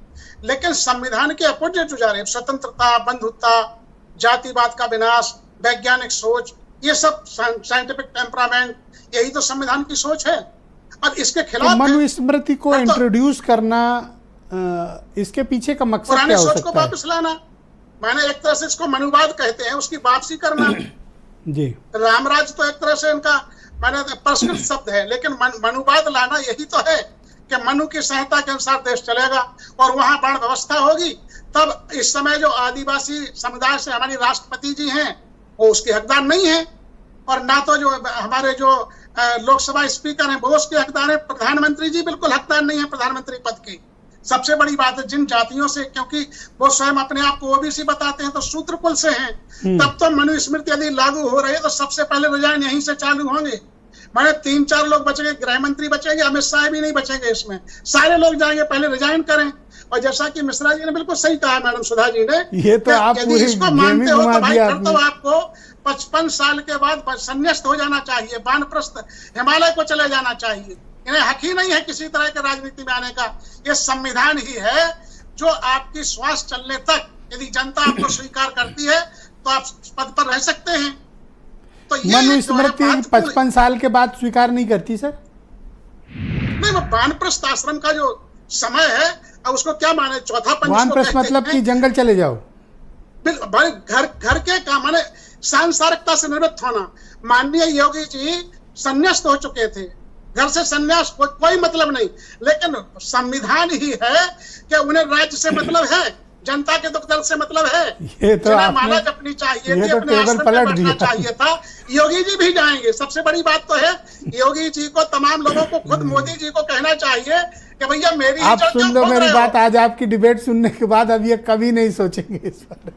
लेकिन संविधान के अपोजिट जो जा रहे हैं, स्वतंत्रता, बंधुत्ता, जातिवाद का विनाश, वैज्ञानिक सोच, ये सब साइंटिफिक टेम्परामेंट, यही तो संविधान की सोच है। अब इसके खिलाफ मनुस्मृति को इंट्रोड्यूस करना, इसके पीछे का मकसद पुराने क्या हो सोच सकता को है? वापस लाना, माने एक तरह से इसको मनुवाद कहते हैं, उसकी वापसी करना। जी, रामराज तो एक तरह से इनका माने प्रस्कृत शब्द है, लेकिन मनुवाद लाना यही तो है कि मनु की संहिता के अनुसार देश चलेगा और वहां वर्ण व्यवस्था होगी। तब इस समय जो आदिवासी समुदाय से हमारी राष्ट्रपति जी हैं, वो उसके हकदार नहीं है, और ना तो जो हमारे जो लोकसभा स्पीकर हैं वो उसके हकदार है। प्रधानमंत्री जी बिल्कुल हकदार नहीं है प्रधानमंत्री पद की। सबसे बड़ी बात है जिन जातियों से, क्योंकि वो स्वयं अपने आप को ओबीसी बताते हैं, तो शूद्र कुल से हैं, तब तो मनुस्मृति यदि लागू हो रही है तो सबसे पहले रिजाइन यहीं से चालू होंगे। मैंने 3-4 लोग बचेंगे, गृह मंत्री बचेंगे, अमित शाह भी नहीं बचेंगे इसमें, सारे लोग जाएंगे पहले रिजाइन करें। और जैसा कि मिश्रा जी ने बिल्कुल सही कहा, मैडम सुधा जी ने, ये तो आप यदि पूरी इसको मानते हो तो भाई दिया फिर तो आपको 55 साल के बाद संन्यास्त हो जाना चाहिए, वानप्रस्थ हिमालय को चले जाना चाहिए। इन्हें हक ही नहीं है किसी तरह के राजनीति में आने का। ये संविधान ही है जो आपकी श्वास चलने तक, यदि जनता आपको स्वीकार करती है तो आप पद पर रह सकते हैं। तो ये मनुस्मृति 55 साल के बाद स्वीकार नहीं करती सर? नहीं, वो वानप्रस्थ आश्रम का जो समय है, अब उसको क्या माने, चौथा पंच वानप्रस्थ मतलब कि जंगल चले जाओ, भाई घर के काम, माने सांसारिकता से निवृत्त होना। माननीय योगी जी संन्यास्त हो चुके थे, घर से संन्यास कोई मतलब नहीं, लेकिन संविधान ही है कि उन्हें राज्य से मतलब है, जनता के दुख दर्द से मतलब है। ये तो माला जपनी चाहिए थी, तो अपने आश्रम में बैठना चाहिए था। योगी जी भी जाएंगे। सबसे बड़ी बात तो है योगी जी को, तमाम लोगों को, खुद मोदी जी को कहना चाहिए कि भैया मेरी आप सुन लो मेरी बात। आज आपकी डिबेट सुनने के बाद अब ये कभी नहीं सोचेंगे इस पर।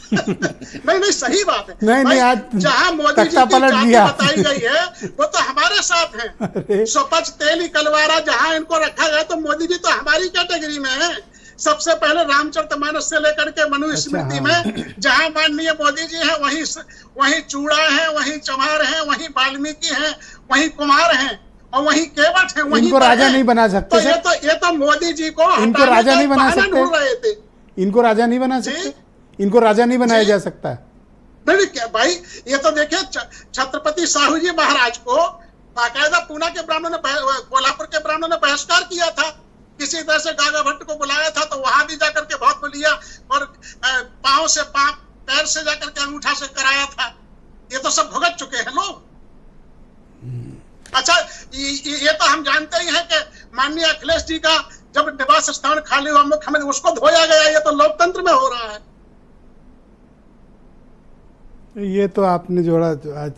नहीं, सही बात है। नहीं, आज जहां मोदी जी की जाति बताई गई है वो तो हमारे साथ है। स्वपच तेल निकलवारा जहां इनको रखा गया, तो मोदी जी तो हमारी कैटेगरी में है। सबसे पहले रामचरितमानस से लेकर के मनुस्मृति में जहां माननीय मोदी जी हैं, वहीं चूड़ा है, वहीं चमार है, वहीं वाल्मीकि है, वहीं कुमार है, और वहीं केवट है। वहीं इनको राजा नहीं बना सकते। तो ये तो मोदी जी को इनको राजा नहीं बना सकते। रहे थे। इनको राजा नहीं बना सकते, इनको राजा नहीं बनाया जा सकता है। नहीं क्या भाई, ये तो देखिए छत्रपति साहू जी महाराज को बाकायदा पूना के ब्राह्मणों ने, कोल्हापुर के ब्राह्मणों ने बहिष्कार किया था। किसी तरह से गागा भट्ट को बुलाया था, तो वहां भी जाकर के बहुत बोलिया, और पांव से पैर से जाकर के अंगूठा से कराया था। ये तो सब भुगत चुके हैं लोग। अच्छा, ये तो हम जानते ही हैं कि माननीय अखिलेश जी का जब निवास स्थान खाली हुआ मुख्यमंत्री, उसको धोया गया। ये तो लोकतंत्र में हो रहा है। ये तो आपने जोड़ा आज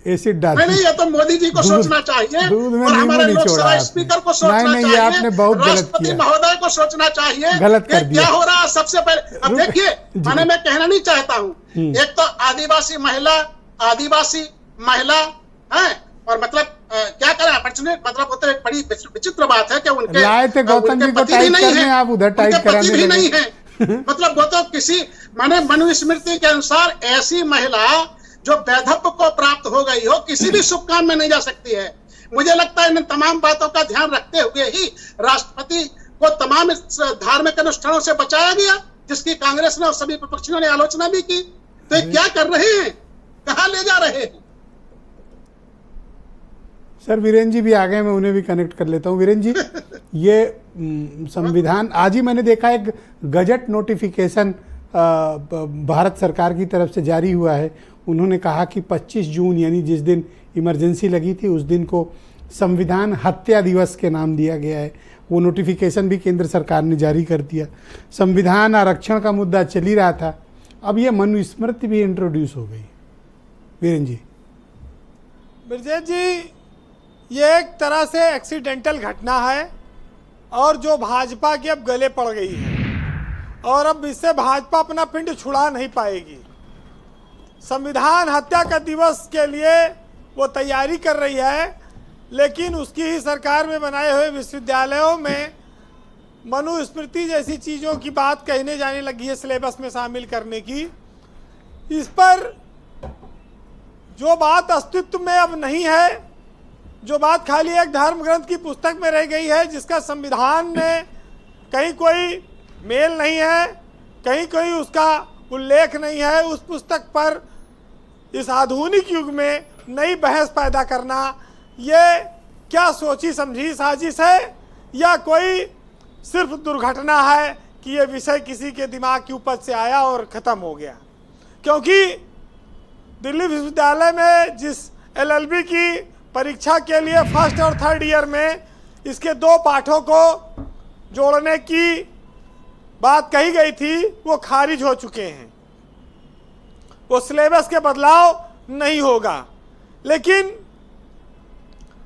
एसिड डाल। नहीं, ये तो मोदी जी को सोचना चाहिए, और हमारे लोकसभा स्पीकर को सोचना चाहिए, आपने बहुत गलत राष्ट्रपति किया, महोदय को सोचना चाहिए। गलत कर दिया। क्या हो रहा है सबसे पहले? अब देखिए, मैं कहना नहीं चाहता हूँ, एक तो आदिवासी महिला है, और मतलब क्या करें, अपॉर्चुनिटी, मतलब वो तो एक बड़ी विचित्र बात है कि उनके लाए थे गौतम जी को टाइट करने, आप उधर टाइट कराने भी नहीं है। मतलब वो तो किसी, माने मनुस्मृति के अनुसार ऐसी महिला जो वैधव्य को प्राप्त हो गई हो, किसी भी शुभ काम में नहीं जा सकती है। मुझे लगता है इन तमाम बातों का ध्यान रखते हुए ही राष्ट्रपति को तमाम धार्मिक अनुष्ठानों से बचाया गया, जिसकी कांग्रेस ने और सभी विपक्षियों ने आलोचना भी की। तो ये क्या कर रहे हैं, कहां ले जा रहे हैं? सर वीरेंद्र जी भी आ गए, मैं उन्हें भी कनेक्ट कर लेता हूँ। वीरेंद्र जी, ये संविधान, आज ही मैंने देखा एक गजट नोटिफिकेशन भारत सरकार की तरफ से जारी हुआ है। उन्होंने कहा कि 25 जून यानी जिस दिन इमरजेंसी लगी थी, उस दिन को संविधान हत्या दिवस के नाम दिया गया है। वो नोटिफिकेशन भी केंद्र सरकार ने जारी कर दिया। संविधान आरक्षण का मुद्दा चल ही रहा था, अब ये मनुस्मृति भी इंट्रोड्यूस हो गई। वीरेंद्र जी। ब्रजेश जी, ये एक तरह से एक्सीडेंटल घटना है, और जो भाजपा की अब गले पड़ गई है, और अब इससे भाजपा अपना पिंड छुड़ा नहीं पाएगी। संविधान हत्या का दिवस के लिए वो तैयारी कर रही है, लेकिन उसकी ही सरकार में बनाए हुए विश्वविद्यालयों में मनुस्मृति जैसी चीज़ों की बात कहने जाने लगी है सिलेबस में शामिल करने की। इस पर जो बात अस्तित्व में अब नहीं है, जो बात खाली एक धर्म ग्रंथ की पुस्तक में रह गई है, जिसका संविधान में कहीं कोई मेल नहीं है, कहीं कोई उसका उल्लेख नहीं है, उस पुस्तक पर इस आधुनिक युग में नई बहस पैदा करना, ये क्या सोची समझी साजिश है या कोई सिर्फ दुर्घटना है कि ये विषय किसी के दिमाग की उपज से आया और ख़त्म हो गया। क्योंकि दिल्ली विश्वविद्यालय में जिस LLB की परीक्षा के लिए फर्स्ट और थर्ड ईयर में इसके 2 पाठों को जोड़ने की बात कही गई थी, वो खारिज हो चुके हैं। वो सिलेबस के बदलाव नहीं होगा। लेकिन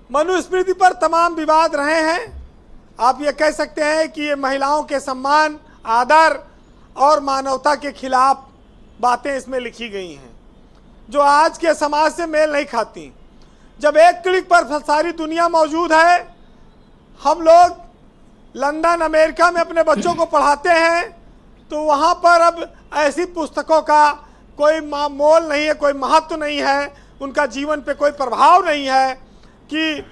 मनुस्मृति पर तमाम विवाद रहे हैं। आप ये कह सकते हैं कि ये महिलाओं के सम्मान, आदर और मानवता के खिलाफ बातें इसमें लिखी गई हैं, जो आज के समाज से मेल नहीं खाती। जब एक क्लिक पर सारी दुनिया मौजूद है, हम लोग लंदन, अमेरिका में अपने बच्चों को पढ़ाते हैं, तो वहाँ पर अब ऐसी पुस्तकों का कोई मोल नहीं है, कोई महत्व नहीं है, उनका जीवन पे कोई प्रभाव नहीं है कि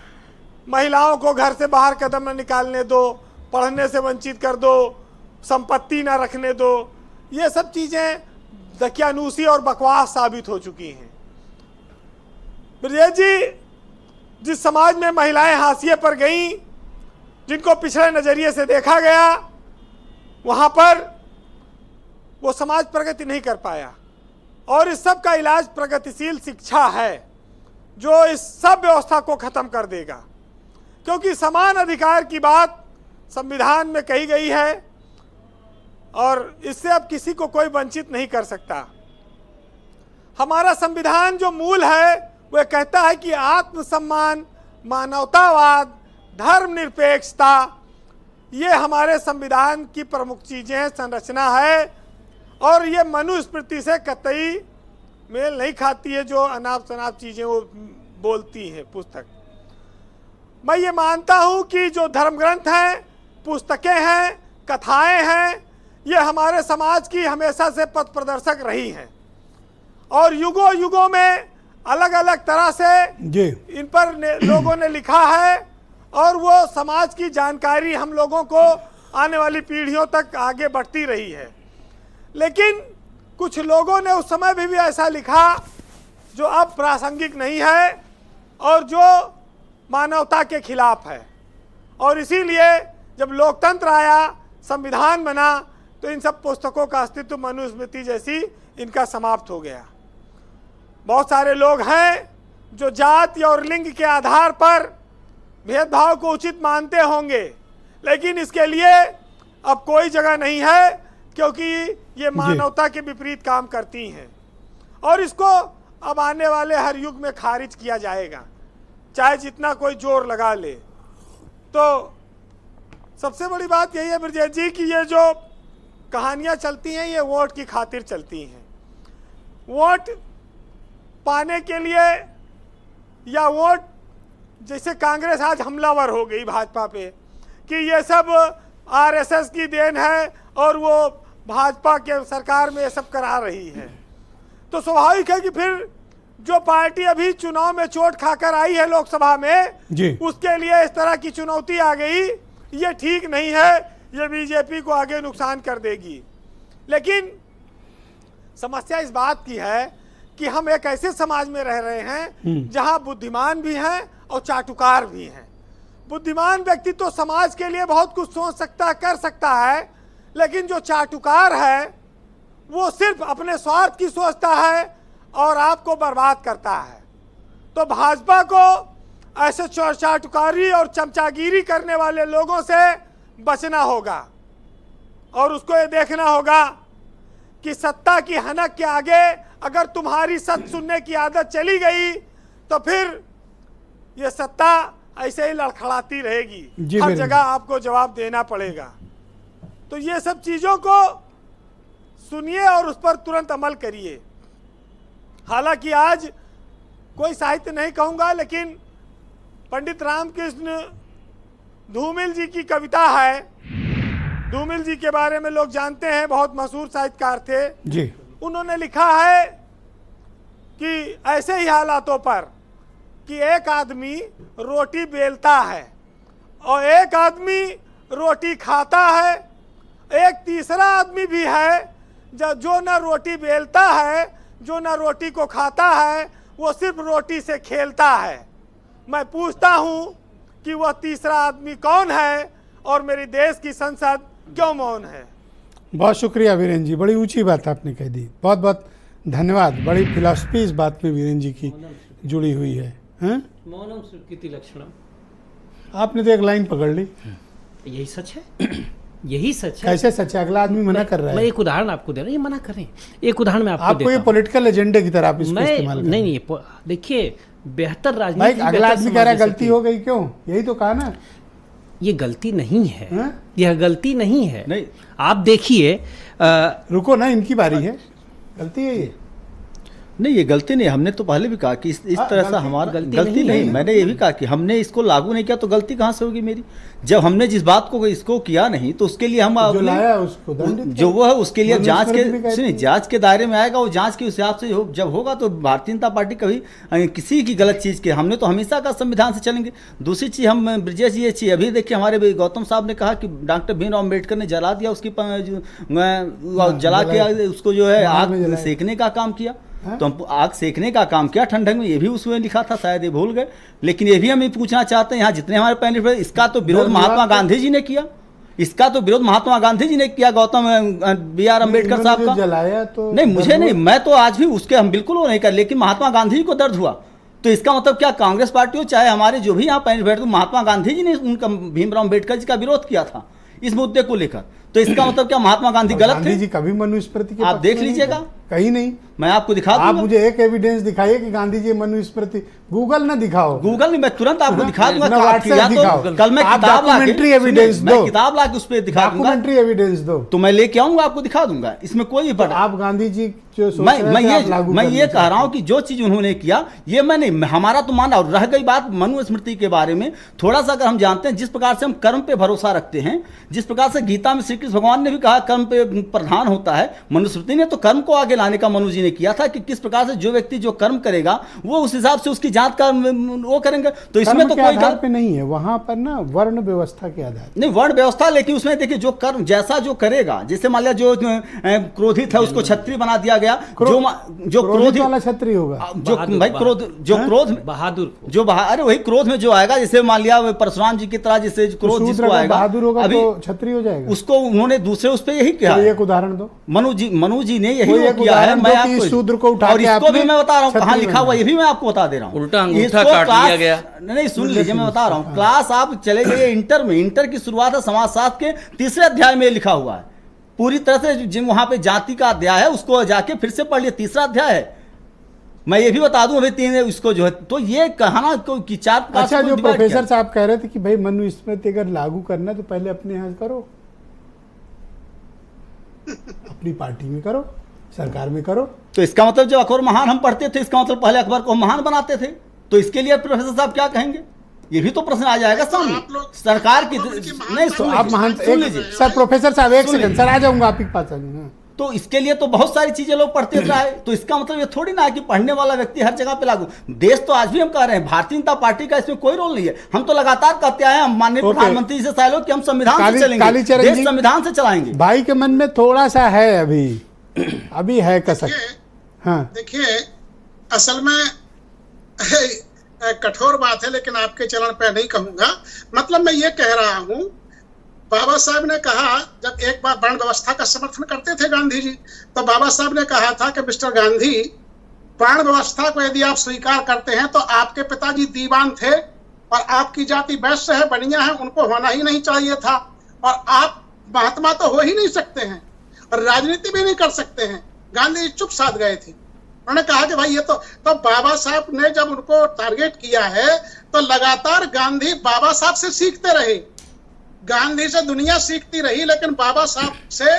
महिलाओं को घर से बाहर कदम न निकालने दो, पढ़ने से वंचित कर दो, संपत्ति न रखने दो। ये सब चीज़ें दकियानूसी और बकवास साबित हो चुकी हैं। ब्रजेश जी, जिस समाज में महिलाएं हाशिए पर गईं, जिनको पिछड़े नज़रिए से देखा गया, वहाँ पर वो समाज प्रगति नहीं कर पाया। और इस सब का इलाज प्रगतिशील शिक्षा है, जो इस सब व्यवस्था को ख़त्म कर देगा। क्योंकि समान अधिकार की बात संविधान में कही गई है और इससे अब किसी को कोई वंचित नहीं कर सकता। हमारा संविधान जो मूल है वह कहता है कि आत्मसम्मान, मानवतावाद, धर्मनिरपेक्षता, ये हमारे संविधान की प्रमुख चीज़ें हैं, संरचना है। और ये मनुस्मृति से कतई मेल नहीं खाती है, जो अनाप शनाप चीज़ें वो बोलती हैं पुस्तक। मैं ये मानता हूँ कि जो धर्म ग्रंथ हैं, पुस्तकें हैं, कथाएं हैं, ये हमारे समाज की हमेशा से पथ प्रदर्शक रही हैं और युगों युगों में अलग अलग तरह से इन पर लोगों ने लिखा है और वो समाज की जानकारी हम लोगों को आने वाली पीढ़ियों तक आगे बढ़ती रही है। लेकिन कुछ लोगों ने उस समय भी ऐसा लिखा जो अब प्रासंगिक नहीं है और जो मानवता के खिलाफ है। और इसीलिए जब लोकतंत्र आया, संविधान बना, तो इन सब पुस्तकों का अस्तित्व मनुस्मृति जैसी इनका समाप्त हो गया। बहुत सारे लोग हैं जो जाति और लिंग के आधार पर भेदभाव को उचित मानते होंगे, लेकिन इसके लिए अब कोई जगह नहीं है, क्योंकि ये मानवता के विपरीत काम करती हैं और इसको अब आने वाले हर युग में खारिज किया जाएगा, चाहे जितना कोई जोर लगा ले। तो सबसे बड़ी बात यही है ब्रजेश जी कि ये जो कहानियाँ चलती हैं, ये वोट की खातिर चलती हैं। वोट पाने के लिए, या वोट, जैसे कांग्रेस आज हमलावर हो गई भाजपा पे कि ये सब RSS की देन है और वो भाजपा के सरकार में ये सब करा रही है, तो स्वाभाविक है कि फिर जो पार्टी अभी चुनाव में चोट खाकर आई है लोकसभा में, उसके लिए इस तरह की चुनौती आ गई। ये ठीक नहीं है, ये बीजेपी को आगे नुकसान कर देगी। लेकिन समस्या इस बात की है कि हम एक ऐसे समाज में रह रहे हैं जहां बुद्धिमान भी हैं और चाटुकार भी हैं। बुद्धिमान व्यक्ति तो समाज के लिए बहुत कुछ सोच सकता, कर सकता है, लेकिन जो चाटुकार है वो सिर्फ अपने स्वार्थ की सोचता है और आपको बर्बाद करता है। तो भाजपा को ऐसे चाटुकारी और चमचागिरी करने वाले लोगों से बचना होगा और उसको ये देखना होगा कि सत्ता की हनक के आगे अगर तुम्हारी सच सुनने की आदत चली गई तो फिर ये सत्ता ऐसे ही लड़खड़ाती रहेगी, हर जगह आपको जवाब देना पड़ेगा। तो ये सब चीज़ों को सुनिए और उस पर तुरंत अमल करिए। हालांकि आज कोई साहित्य नहीं कहूँगा, लेकिन पंडित रामकृष्ण धूमिल जी की कविता है। धूमिल जी के बारे में लोग जानते हैं, बहुत मशहूर साहित्यकार थे जी। उन्होंने लिखा है कि ऐसे ही हालातों पर कि एक आदमी रोटी बेलता है और एक आदमी रोटी खाता है, एक तीसरा आदमी भी है जो न रोटी बेलता है, जो न रोटी को खाता है, वो सिर्फ रोटी से खेलता है। मैं पूछता हूँ कि वह तीसरा आदमी कौन है और मेरी देश की संसद क्यों मौन है। बहुत शुक्रिया वीरेंद्र जी, बड़ी ऊंची बात आपने कह दी, बहुत बहुत धन्यवाद। बड़ी फिलॉसफी इस बात में वीरेंद्र जी की जुड़ी हुई है। मौनम स्वीकृति लक्षणम। आपने तो एक लाइन पकड़ ली। यही सच है, यही सच है। कैसे सच है? अगला आदमी मना कर रहा है। मैं एक उदाहरण आपको दे रहा हूँ, ये मना कर रहे हैं। एक उदाहरण मैं आपको ये पॉलिटिकल एजेंडे की तरह आप इसको इस्तेमाल कर रहे हैं। नहीं, देखिए बेहतर भाई, राजनीति, अगला आदमी कह रहा है गलती हो गई, क्यों? यही तो कहा ना। ये गलती नहीं है, यह गलती नहीं है। नहीं, आप देखिए, रुको ना, इनकी बारी है। गलती है ये? नहीं, ये गलती नहीं। हमने तो पहले भी कहा कि इस तरह से हमारा गलती नहीं। मैंने ये भी कहा कि हमने इसको लागू नहीं किया तो गलती कहाँ से होगी मेरी? जब हमने जिस बात को इसको किया नहीं तो उसके लिए हम जो लाया उसको दंडित, जो वो है उसके लिए जांच के दायरे में आएगा। वो जांच के हिसाब से जब होगा तो भारतीय जनता पार्टी कभी किसी की गलत चीज़ के, हमने तो हमेशा का संविधान से चलेंगे। दूसरी चीज़, हम ब्रजेश जी ये चीज़ अभी देखिए, हमारे गौतम साहब ने कहा कि डॉक्टर भीमराव अम्बेडकर ने जला दिया, उसकी जला के उसको जो है आग सेकने का काम किया। तो हम आग सेकने का काम किया ठंडक में, ये भी उसमें लिखा था, शायद ये भूल गए। लेकिन ये भी हम पूछना चाहते हैं, यहाँ जितने हमारे पैनल, इसका तो विरोध महात्मा गांधी जी ने किया, इसका तो विरोध महात्मा गांधी जी ने किया, गौतम BR अम्बेडकर साहब का। जलाया तो नहीं, मुझे नहीं, मैं तो आज भी उसके हम बिल्कुल वो नहीं कर, लेकिन महात्मा गांधी जी को दर्द हुआ। तो इसका मतलब क्या कांग्रेस पार्टी हो चाहे हमारे जो भी यहाँ पैनल बैठे, महात्मा गांधी जी ने उनका भीमराव अम्बेडकर जी का विरोध किया था इस मुद्दे को लेकर। तो इसका मतलब क्या महात्मा गांधी गलत थे? गांधी जी कभी मनुस्मृति के आप देख लीजिएगा, कहीं नहीं। मैं आपको दिखा दूंगा। आप मुझे एक एविडेंस दिखाइए कि गांधी जी मनुस्मृति, गूगल ना दिखाओ। गूगल नहीं, मैं तुरंत आपको दिखा दूंगा। तो कल मैं किताब ला के उस पर दिखा दूंगा, डॉक्यूमेंट्री एविडेंस दो, तो मैं लेके आऊंगा, आपको दिखा दूंगा। इसमें कोई बड़ा, आप गांधी जी जो मैं ये कह रहा हूं कि जो चीज उन्होंने किया ये मैं नहीं, हमारा तो माना। और रह गई बात मनुस्मृति के बारे में, थोड़ा सा अगर हम जानते हैं, जिस प्रकार से हम कर्म पे भरोसा रखते हैं, जिस प्रकार से गीता में श्री कृष्ण भगवान ने भी कहा कर्म पे प्रधान होता है, मनुस्मृति ने तो कर्म को आगे लाने का मनु जी ने किया था कि किस प्रकार से जो व्यक्ति जो कर्म करेगा वो उस हिसाब से उसकी जांच का वो करेंगे। तो इसमें तो कोई गलत पे नहीं है, वहां पर ना वर्ण व्यवस्था के आधार नहीं, वर्ण व्यवस्था, लेकिन उसमें देखिए जो कर्म जैसा जो करेगा, जैसे मान लिया जो क्रोधित है उसको क्षत्रिय बना दिया गया, जो क्रोधित वाला क्षत्रिय होगा, जो भाई क्रोध बहादुर जो अरे वही क्रोध में जो आएगा, जैसे मान लिया परशुराम जी की तरह, जैसे क्रोध जिसको आएगा बहादुर होगा अभी क्षत्रिय हो जाएगा। उसको उन्होंने दूसरे उस पर यही किया। एक उदाहरण दो। मनु जी ने यही किया है। मैं आपको शूद्र को उठा और इसको भी मैं बता रहा हूँ कहाँ लिखा हुआ, ये भी मैं आपको बता दे रहा हूँ। उल्टा अंगूठा काट लिया गया। नहीं, सुन लीजिए, मैं बता रहा हूँ। क्लास आप चले गए इंटर में, इंटर की शुरुआत है समाजशास्त्र के 3रे अध्याय में लिखा हुआ है पूरी तरह से। जिन वहां पे जाति का अध्याय है उसको जाके फिर से पढ़ लिया, 3रा अध्याय है। मैं ये भी बता दूं, अभी 3 इसको जो है, तो ये कहना कि 4। अच्छा, जो प्रोफेसर साहब कह रहे थे कि भाई मनुस्मृति अगर लागू करना तो पहले अपने यहाँ करो, अपनी पार्टी में करो, सरकार में करो। तो इसका मतलब जब अकबर महान हम पढ़ते थे, इसका मतलब पहले अकबर को महान बनाते थे। तो इसके लिए प्रोफेसर साहब क्या कहेंगे? ये भी तो प्रश्न आ जाएगा सामने। सरकार की नहीं, तो आप महान सुन लीजिए सर। प्रोफेसर साहब एक सेकंड सर, आ जाऊंगा आपके पास। तो इसके लिए तो बहुत सारी चीजें लोग पढ़ते रहे। तो इसका मतलब ये थोड़ी ना है कि पढ़ने वाला व्यक्ति हर जगह पे लागू। देश तो आज भी हम कह रहे हैं, भारतीय जनता पार्टी का इसमें कोई रोल नहीं है। हम तो लगातार कहते आए हैं, हम माननीय प्रधानमंत्री से सालों कि हम संविधान से चलेंगे, देश संविधान से चलाएंगे। भाई के मन में थोड़ा सा है अभी है कसक। हाँ, देखिए, असल में कठोर बात है, लेकिन आपके चरण पे नहीं कहूंगा। मतलब मैं ये कह रहा हूं, बाबा साहब ने कहा, जब एक बार वर्ण व्यवस्था का समर्थन करते थे गांधी जी, तो बाबा साहब ने कहा था कि मिस्टर गांधी, वर्ण व्यवस्था को यदि आप स्वीकार करते हैं तो आपके पिताजी दीवान थे और आपकी जाति वैश्य है, बनिया है, उनको होना ही नहीं चाहिए था, और आप महात्मा तो हो ही नहीं सकते हैं और राजनीति भी नहीं कर सकते हैं। गांधी जी चुप साध गए थे। उन्होंने कहा कि भाई ये तो बाबा साहब ने जब उनको टारगेट किया है तो लगातार गांधी बाबा साहब से सीखते रहे। गांधी से दुनिया सीखती रही, लेकिन बाबा साहब से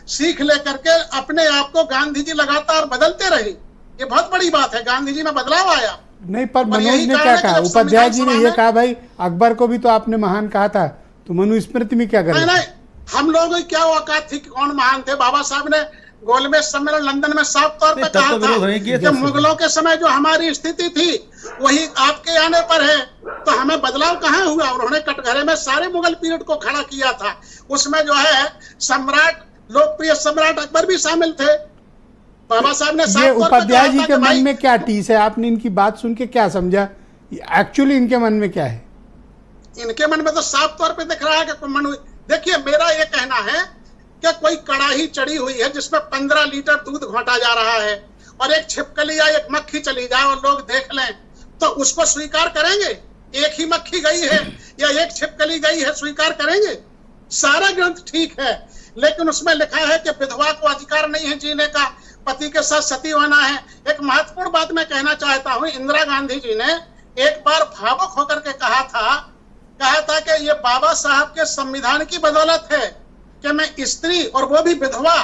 सीख लेकर के अपने आप को गांधी जी लगातार बदलते रहे। ये बहुत बड़ी बात है, गांधी जी में बदलाव आया। नहीं, पर मनोज ने क्या कहा, उपाध्याय जी ने ये कहा भाई अकबर को भी तो आपने महान कहा था, तो मनुस्मृति में क्या कर? नहीं, हम लोगों की क्या औकात थी कि कौन महान थे? बाबा साहब ने गोलमेज सम्मेलन लंदन में साफ तौर पे कहा था कि मुगलों के समय जो हमारी स्थिति थी वही आपके आने पर है, तो हमें बदलाव कहाँ हुआ। उन्होंने कटघरे में सारे मुगल पीरियड को खड़ा किया था, उसमें जो है सम्राट, लोकप्रिय सम्राट अकबर भी शामिल थे। बाबा साहब ने ये साफ तौर पे उपाध्याय जी कहा था के कि मन भाई में क्या टीस है? आपने इनकी बात सुन के क्या समझा? एक्चुअली इनके मन में क्या है? इनके मन में तो साफ तौर पे दिख रहा है कि मनु, देखिए मेरा ये कहना है कि कोई कड़ाही चढ़ी हुई है जिसमें 15 लीटर दूध घोटा जा रहा है और एक छिपकली या एक मक्खी चली जाए और लोग देख लें, तो उसको स्वीकार करेंगे? एक ही मक्खी गई है या एक छिपकली गई है, स्वीकार करेंगे? सारा ग्रंथ ठीक है, लेकिन उसमें लिखा है कि विधवा को अधिकार नहीं है जीने का, पति के साथ सती होना है। एक महत्वपूर्ण बात मैं कहना चाहता हूं, इंदिरा गांधी जी ने एक बार भावुक होकर के कहा था कि ये बाबा साहब के संविधान की बदौलत है कि मैं स्त्री और वो भी विधवा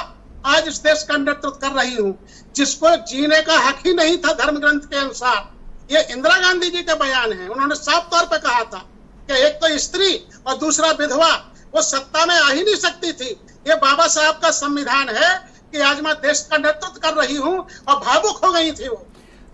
आज इस देश का नेतृत्व कर रही हूं, जिसको जीने का हक ही नहीं था धर्म ग्रंथ के अनुसार। ये इंदिरा गांधी जी के बयान है। उन्होंने साफ तौर पे कहा था कि एक तो स्त्री और दूसरा विधवा, वो सत्ता में आ ही नहीं सकती थी। ये बाबा साहब का संविधान है कि आज मैं देश का नेतृत्व कर रही हूं, और भावुक हो गई थी वो।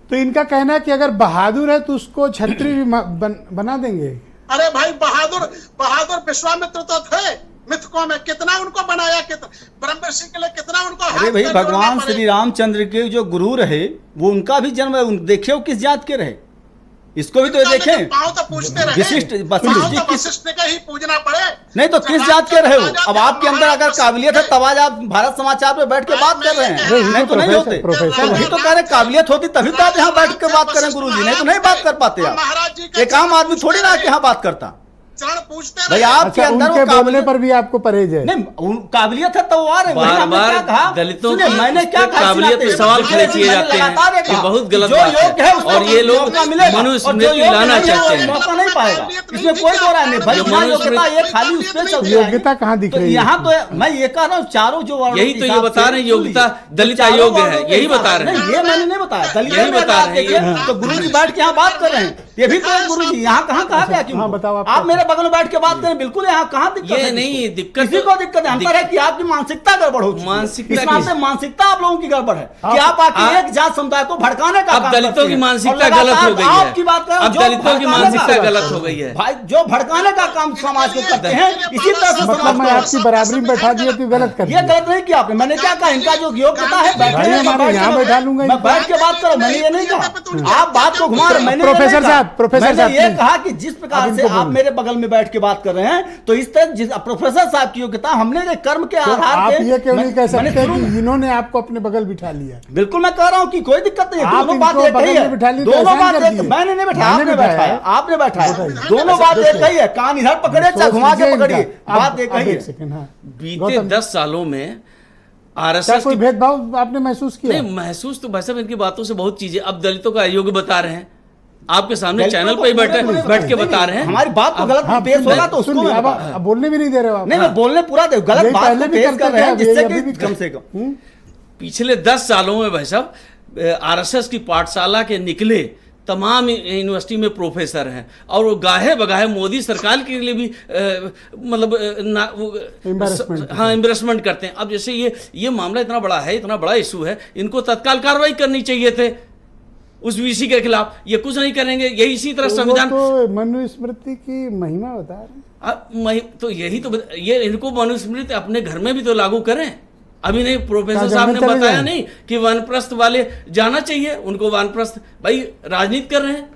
तो इनका कहना है कि अगर बहादुर है तो उसको छत्री भी बना देंगे। अरे भाई, बहादुर विश्वामित्र तो थे मिथकों में, कितना उनको बनाया, कितना ब्रह्मर्षि के लिए कितना उनको। अरे भाई, भगवान श्री रामचंद्र के जो गुरु रहे वो उनका भी जन्म देखे हो किस जात के रहे, इसको भी तो देखें। पाँव तो पूछते रहे, विशिष्ट वशिष्ठ का ही पूजना पड़े। नहीं तो किस जात के रहे हो? अब आपके अंदर अगर काबिलियत है तब आज आप भारत समाचार पे बैठ के बात कर रहे हैं, नहीं तो नहीं होते। वही तो कह रहे, काबिलियत होती तभी तो आप यहाँ बैठ के बात करें गुरुजी, नहीं तो नहीं बात कर पाते आप। एक आम आदमी थोड़ी ना यहाँ बात करता भाई, आपके अंदर उनके बोलने पर भी आपको परहेज है। नहीं, काबिलियत है तो आ रहे। बार दलितों की मैंने क्या काबिलियत पे सवाल खड़े किए जाते हैं, ये बहुत गलत बात है, और ये लोग मनुस्मृति लाना चाहते हैं। मौका नहीं पाएगा, इसमें कोई दो राय नहीं भाई। योग्यता ये खाली उसमें चल रही है। योग्यता कहाँ दिख रही है? यहाँ तो मैं ये कह रहा हूँ, चारों जो यही तो ये बता रहे हैं, योग्यता दलित आयोग है, यही बता रहे हैं। ये मैंने नहीं बताया, दलित यही बता रहे हैं। तो गुरु जी बैठ के यहाँ बात कर रहे हैं, ये भी तो गुरु जी यहाँ कहाँ कहा गया? क्यों बताओ आप मेरे बगल में बैठ के बात करें, बिल्कुल यहाँ कहाँ दिक्कत है? ये नहीं दिक्कत, किसी को दिक्कत है, अंतर है कि आपकी मानसिकता गड़बड़ हो चुकी है। मानसिकता आप लोगों की गड़बड़ है कि आप आके एक जात समुदाय को भड़काने का अब दलितों की मानसिकता गलत हो गई है। आपकी बात कर, अब दलितों की मानसिकता गलत हो गई है भाई। जो भड़काने का काम समाज को करते हैं, इसी तरह से समाज मैं आपकी बराबरी में बैठा दिया तो गलत कर ये गलत नहीं किया आपने। मैंने क्या कहा, इनका जो योग्यता है यहाँ बैठा लूंगा, मैं बैठ के बात करो, मैंने ये नहीं कहा। आप बात को घुमा रहे, मैंने प्रोफेसर साहब ये कहा कि जिस प्रकार से आप मेरे बगल में बैठ के बात कर रहे हैं, तो इस तरह प्रोफेसर साहब की योग्यता हमने कर्म के आधार आप पे। ये क्यों नहीं कह सकते कि इन्होंने आपको अपने बगल बिठा लिया? बिल्कुल मैं कह रहा हूँ कि कोई दिक्कत नहीं है, दोनों बात एक ही है। दोनों बात मैंने नहीं बैठाया, आपने बैठाया, आपने बैठाया। दोनों बात एक ही है, कान इधर पकड़े चाहे घुमा के पकड़िए, बात एक ही है। बीते 10 सालों में आरएसएस कोई भेदभाव आपने महसूस किया? नहीं, महसूस तो भाई साहब इनकी बातों से बहुत चीजें। अब दलितों का अयोग्य बता रहे हैं, आपके सामने चैनल पे बैठ के बता रहे हैं। हमारी बात को गलत पेश होगा तो उसको अब बोलने भी नहीं दे रहे हो। नहीं, मैं बोलने पूरा दे, गलत बात को पेश कर रहे हैं, जिससे कि कम से कम पिछले 10 सालों में भाई साहब आरएसएस की पाठशाला के निकले तमाम यूनिवर्सिटी में प्रोफेसर हैं, और वो गाहे बगाहे मोदी सरकार के लिए भी मतलब एम्बेरसमेंट करते हैं। अब जैसे ये मामला इतना बड़ा है, इतना बड़ा इशू है, इनको तत्काल कार्रवाई करनी चाहिए थे उस वीसी के खिलाफ। ये कुछ नहीं करेंगे, यही इसी तरह संविधान तो मनुस्मृति की महिमा बता रहे हैं। तो यही तो ये इनको मनुस्मृति अपने घर में भी तो लागू करें। अभी नहीं, प्रोफेसर साहब ने बताया नहीं कि वानप्रस्थ वाले जाना चाहिए, उनको वानप्रस्थ भाई राजनीति कर रहे हैं।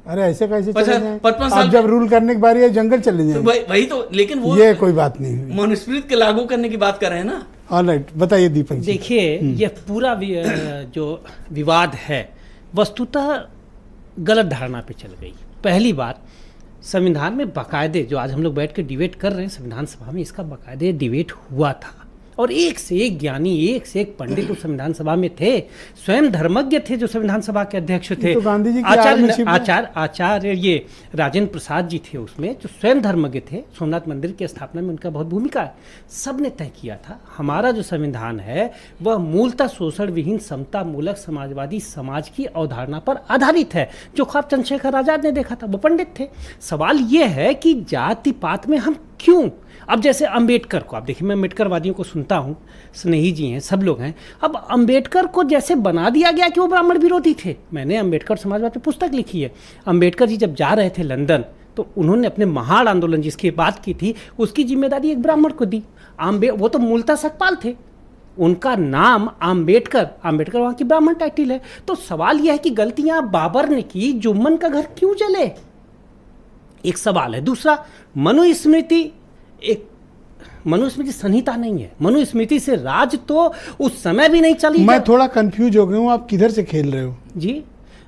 अरे ऐसे कैसे 55 साल जब रूल करने की बारी है जंगल चले जाएंगे, तो वही तो। लेकिन वो ये कोई बात नहीं हुई, मनुस्मृति के लागू करने की बात कर रहे हैं ना। ऑलराइट, बताइए दीपक जी। देखिए, ये पूरा जो विवाद है वस्तुतः गलत धारणा पे चल गई। पहली बात, संविधान में बाकायदे जो आज हम लोग बैठ के डिबेट कर रहे हैं संविधान सभा में, इसका बाकायदे डिबेट हुआ था, और एक से एक ज्ञानी, एक से एक पंडित उस संविधान सभा में थे। स्वयं धर्मज्ञ थे जो संविधान सभा के अध्यक्ष थे, तो गांधी जी आचार्य ये राजेंद्र प्रसाद जी थे उसमें, जो स्वयं धर्मज्ञ थे। सोमनाथ मंदिर की स्थापना में उनका बहुत भूमिका है। सब ने तय किया था हमारा जो संविधान है वह मूलतः शोषण विहीन समता मूलक समाजवादी समाज की अवधारणा पर आधारित है, जो ख्वाब चंद्रशेखर आजाद ने देखा था, वो पंडित थे। सवाल ये है कि जाति पात में हम क्यों? अब जैसे अंबेडकर को आप देखिए, मैं अंबेडकरवादियों को सुनता हूँ, स्नेही जी हैं, सब लोग हैं। अब अंबेडकर को जैसे बना दिया गया कि वो ब्राह्मण विरोधी थे। मैंने अंबेडकर समाजवाद पे पुस्तक लिखी है। अंबेडकर जी जब जा रहे थे लंदन, तो उन्होंने अपने महाड़ आंदोलन जिसकी बात की थी, उसकी जिम्मेदारी एक ब्राह्मण को दी। वो तो मूलतः सकपाल थे, उनका नाम आम्बेडकर, आम्बेडकर वहाँ की ब्राह्मण टाइटल है। तो सवाल यह है कि गलतियां बाबर ने की, जुम्मन का घर क्यों जले? एक सवाल है। दूसरा, मनुस्मृति एक मनुस्मृति संहिता नहीं है। मनुस्मृति से राज तो उस समय भी नहीं चली। मैं थोड़ा कंफ्यूज हो गया हूँ, आप किधर से खेल रहे हो? जी,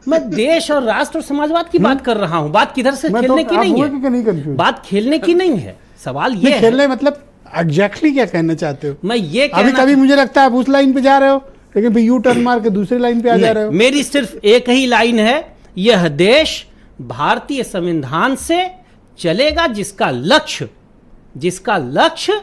मैं देश और राष्ट्र और समाजवाद की बात कर रहा हूँ। बात किधर से खेलने की नहीं है, बात खेलने की नहीं है। सवाल ये है, खेलने मतलब एग्जैक्टली क्या कहना चाहते हो? मैं ये अभी कभी मुझे लगता है आप उस लाइन पे जा रहे हो, लेकिन फिर यू टर्न मार के दूसरी लाइन पे आ जा रहे हो। मेरी सिर्फ एक ही लाइन है, यह देश भारतीय संविधान से चलेगा जिसका लक्ष्य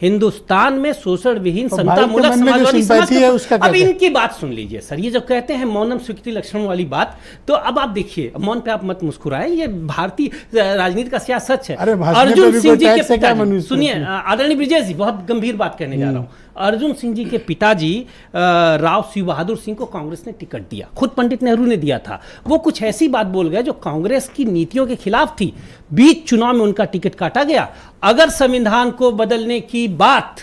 हिंदुस्तान में शोषण विहीन समतामूलक समाजवादी समाज। अब इनकी बात सुन लीजिए सर, ये जब कहते हैं मौनम स्वीकृति लक्षण वाली बात, तो अब आप देखिए, मौन पे आप मत मुस्कुराएं, ये भारतीय राजनीति का सियासत है। अर्जुन सिंह जी के पिताजी, सुनिए आदरणीय ब्रिजेश जी, बहुत गंभीर बात कहने जा रहा हूँ। अर्जुन सिंह जी के पिताजी राव शिव बहादुर सिंह को कांग्रेस ने टिकट दिया, खुद पंडित नेहरू ने दिया था। वो कुछ ऐसी बात बोल गए जो कांग्रेस की नीतियों के खिलाफ थी, बीच चुनाव में उनका टिकट काटा गया। अगर संविधान को बदलने की बात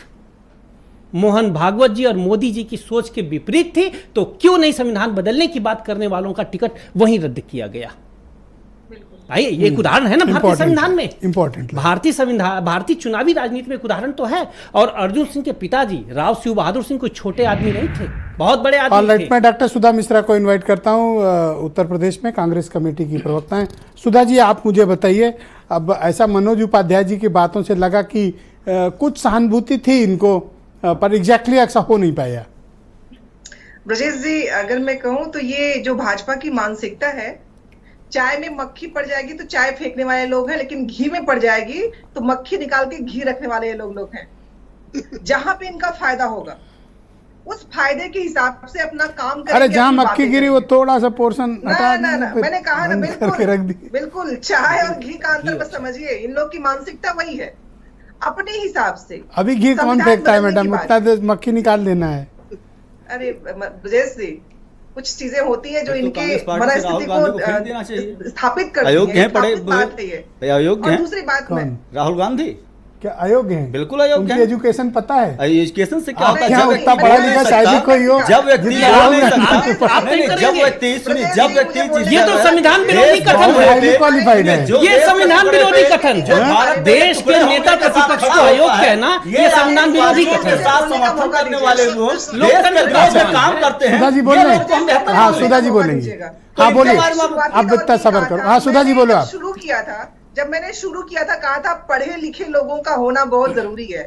मोहन भागवत जी और मोदी जी की सोच के विपरीत थी, तो क्यों नहीं संविधान बदलने की बात करने वालों का टिकट वहीं रद्द किया गया? भाई एक उदाहरण है ना भारतीय संविधान में, इंपॉर्टेंट भारतीय संविधान, भारतीय चुनावी राजनीति में एक उदाहरण तो है। और अर्जुन सिंह के पिताजी राव शिव बहादुर सिंह कोई छोटे आदमी नहीं थे, बहुत बड़े आदमी थे। मैं डॉक्टर सुधा मिश्रा को इनवाइट करता हूं, उत्तर प्रदेश में कांग्रेस कमेटी की प्रवक्ता हैं। सुधा जी, आप मुझे बताइए, अब ऐसा मनोज उपाध्याय जी की बातों से लगा कि कुछ सहानुभूति थी इनको, पर एग्जैक्टली ऐसा हो नहीं पाया। ब्रजेश जी, अगर मैं कहूं तो ये जो भाजपा की मानसिकता है, चाय में मक्खी पड़ जाएगी तो चाय फेंकने वाले लोग हैं, लेकिन घी में पड़ जाएगी तो मक्खी निकाल के घी रखने वाले लोग हैं। जहां पे इनका फायदा होगा उस फायदे के हिसाब से अपना काम करेंगे। अरे जहां मक्खी गिरी वो थोड़ा सा पोर्शन हटा ना, मैंने कहा ना, बिल्कुल चाय और घी का अंतर बस समझिए। इन लोग की मानसिकता वही है, अपने हिसाब से। अभी घी कौन फेंकता है मैडम? उतना मक्खी निकाल देना है। अरे ब्रजेश जी, कुछ चीजें होती है जो इनके मनस्थिति को स्थापित करती है। अयोग्य है। दूसरी बात में राहुल गांधी क्या अयोग्य हैं? बिल्कुल अयोग्य हैं। एजुकेशन पता है? एजुकेशन से क्या होता है? क्या उतना पढ़ा लिखा शायद कोई हो? जब व्यक्ति ये तो संविधान विरोधी कथन है, ये संविधान विरोधी कथन है। देश के नेता प्रतिपक्ष को अयोग्य कहना ये संविधान विरोधी कथन है। समर्थन करने वाले लोग काम करते हैं। सुधा जी बोल रहे हैं? हाँ, सुधा जी बोलेंगे। हाँ बोलिए, आप इतना सबर करो। हाँ सुधा जी बोलो। आप शुरू किया था, जब मैंने शुरू किया था, कहा था पढ़े लिखे लोगों का होना बहुत जरूरी है।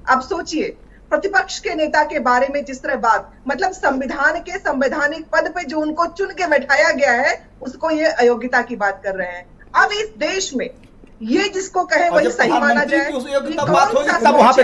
अब सोचिए, प्रतिपक्ष के नेता के बारे में जिस तरह बात, मतलब संविधान के संवैधानिक पद पे जो उनको चुन के बैठाया गया है, उसको ये अयोग्यता की बात कर रहे हैं। अब इस देश में ये जिसको कहे वही सही माना जाए।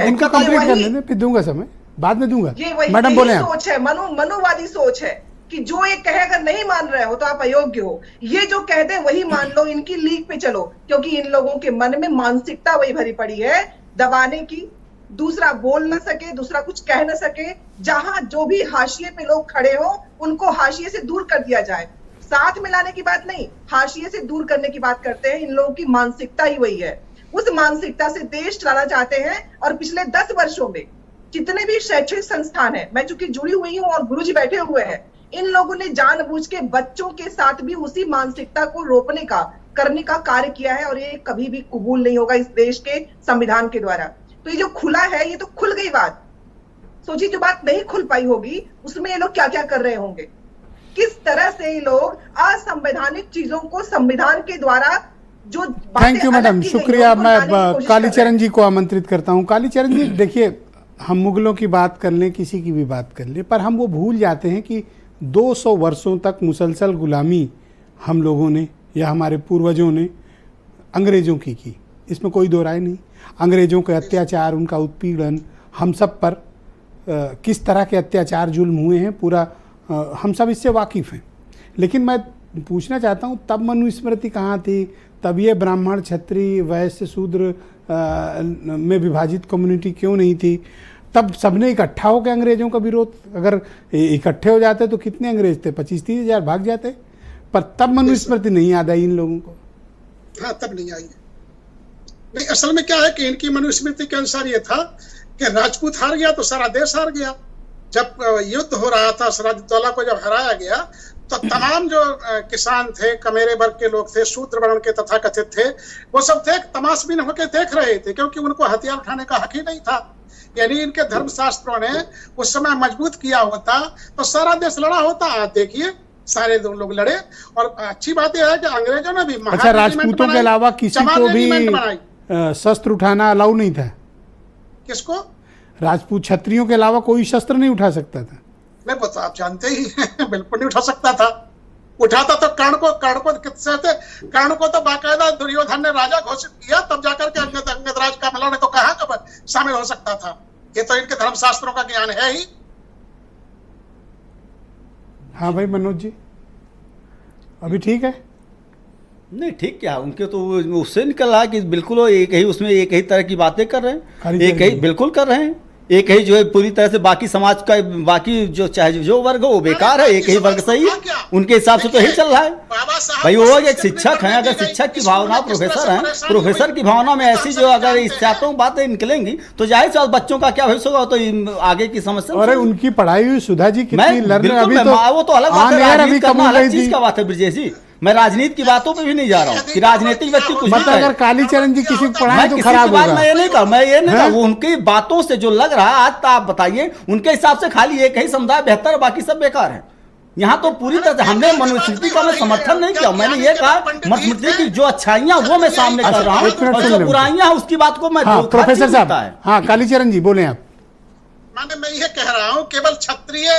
इनका कंप्लीट कर लेने, फिर दूंगा समय, बाद में दूंगा। ये वही मैडम बोले सोच है, मनुवादी सोच है कि जो ये कहे अगर नहीं मान रहे हो तो आप अयोग्य हो, ये जो कह दे वही मान लो, इनकी लीग पे चलो। क्योंकि इन लोगों के मन में मानसिकता वही भरी पड़ी है, दबाने की, दूसरा बोल न सके, दूसरा कुछ कह न सके। जहां जो भी हाशिए पे लोग खड़े हो उनको हाशिए से दूर कर दिया जाए। साथ में लाने की बात नहीं, हाशिए से दूर करने की बात करते हैं। इन लोगों की मानसिकता ही वही है, उस मानसिकता से देश चलाना चाहते हैं। और पिछले 10 वर्षों में जितने भी शैक्षणिक संस्थान है, मैं चूंकि जुड़ी हुई हूं और गुरुजी बैठे हुए हैं, इन लोगों ने जानबूझ के बच्चों के साथ भी उसी मानसिकता को रोकने का, करने का कार्य किया है। और ये कभी भी कबूल नहीं होगा इस देश के संविधान के द्वारा। तो ये जो खुला है, ये तो खुल गई बात। सोचिए, जो बात नहीं खुल पाई होगी उसमें ये लोग क्या क्या कर रहे होंगे, किस तरह से ये लोग असंवैधानिक चीजों को संविधान के द्वारा जो। थैंक यू मैडम, शुक्रिया। मैं कालीचरण जी को आमंत्रित करता हूँ। कालीचरण जी, देखिए, हम मुगलों की बात कर लें, किसी की भी बात कर लें, पर हम वो भूल जाते हैं कि 200 वर्षों तक मुसलसल गुलामी हम लोगों ने या हमारे पूर्वजों ने अंग्रेज़ों की। इसमें कोई दो राय नहीं। अंग्रेज़ों के अत्याचार, उनका उत्पीड़न, हम सब पर किस तरह के अत्याचार जुल्म हुए हैं, पूरा हम सब इससे वाकिफ़ हैं। लेकिन मैं पूछना चाहता हूँ, तब मनुस्मृति कहाँ थी? तब ये ब्राह्मण, क्षत्रिय, वैश्य, शूद्र में विभाजित कम्युनिटी क्यों नहीं थी? तब सबने इकट्ठा होकर अंग्रेजों का विरोध, अगर इकट्ठे हो जाते तो कितने अंग्रेज थे? 25-30 हजार भाग जाते। पर तब मनुस्मृति नहीं याद आई इन लोगों को। हाँ, तब नहीं आई। नहीं, असल में क्या है कि इनकी मनुस्मृति के अनुसार ये था कि राजपूत हार गया तो सारा देश हार गया। जब युद्ध हो रहा था, सिराजुद्दौला को जब हराया गया तो तमाम जो किसान थे, कमेरे वर्ग के लोग थे, शूद्र वर्ण के तथाकथित थे, वो सब थे तमाशबीन होकर देख रहे थे, क्योंकि उनको हथियार उठाने का हक ही नहीं था। यानी इनके धर्मशास्त्रों ने उस समय मजबूत किया होता तो सारा देश लड़ा होता। आप देखिए, सारे दो लोग लड़े। और अच्छी बात यह है कि अंग्रेजों ने भी अच्छा, राजपूतों के अलावा किसी को भी शस्त्र उठाना अलाउ नहीं था? किसको? राजपूत क्षत्रियों के अलावा कोई शस्त्र नहीं उठा सकता था? नहीं, वो तो आप जानते ही हैं, बिल्कुल नहीं उठा सकता था। उठाता तो कर्ण को तो बाकायदा दुर्योधन ने राजा घोषित किया, तब जाकर के अंगदराज कामला ने तो कहा कब शामिल हो सकता था। ये तो इनके धर्मशास्त्रों का ज्ञान है ही। हाँ भाई मनोज जी, अभी ठीक है? नहीं, ठीक क्या, उनके तो उससे निकल रहा है कि बिल्कुल वो एक ही उसमें एक ही तरह की बातें कर रहे हैं, एक ही बिल्कुल कर रहे हैं। एक ही जो है पूरी तरह से बाकी समाज का, बाकी जो चाहे जो वर्ग हो वो बेकार है, एक ही वर्ग सही है। उनके हिसाब से तो यही चल रहा है भाई। वो एक शिक्षक हैं, अगर शिक्षक की भावना, प्रोफेसर हैं, प्रोफेसर की भावना में ऐसी जो अगर इस चारों बातें निकलेंगी तो जाहिर सी बच्चों का क्या भविष्य होगा, तो आगे की समस्या। और उनकी पढ़ाई हुई सुधा जी कितनी लर्नर, अभी तो वो तो अलग बात है, राजनीति करना अलग चीज का बात है ब्रजेश जी। मैं राजनीति की बातों पे भी नहीं जा रहा हूँ कि राजनीतिक व्यक्ति कुछ मतलब अगर कालीचरण जी किसी को पढ़ाए तो खराब होगा। मैं ये नहीं कहूँ, वो उनकी बातों से जो लग रहा है आज, तो आप बताइए उनके हिसाब से खाली एक ही समुदाय बेहतर है, बाकी सब बेकार है। यहाँ तो पूरी तरह से हमने मनुस्मृति का मैं समर्थन नहीं किया। मैंने ये कहा मनुस्मृति की जो अच्छाइयाँ वो मैं सामने कर रहा हूँ, और जो बुराइयाँ उसकी बात को मैं। प्रोफेसर साहब, हाँ कालीचरण जी बोले आप। मैं ये कह रहा हूँ केवल क्षत्रिय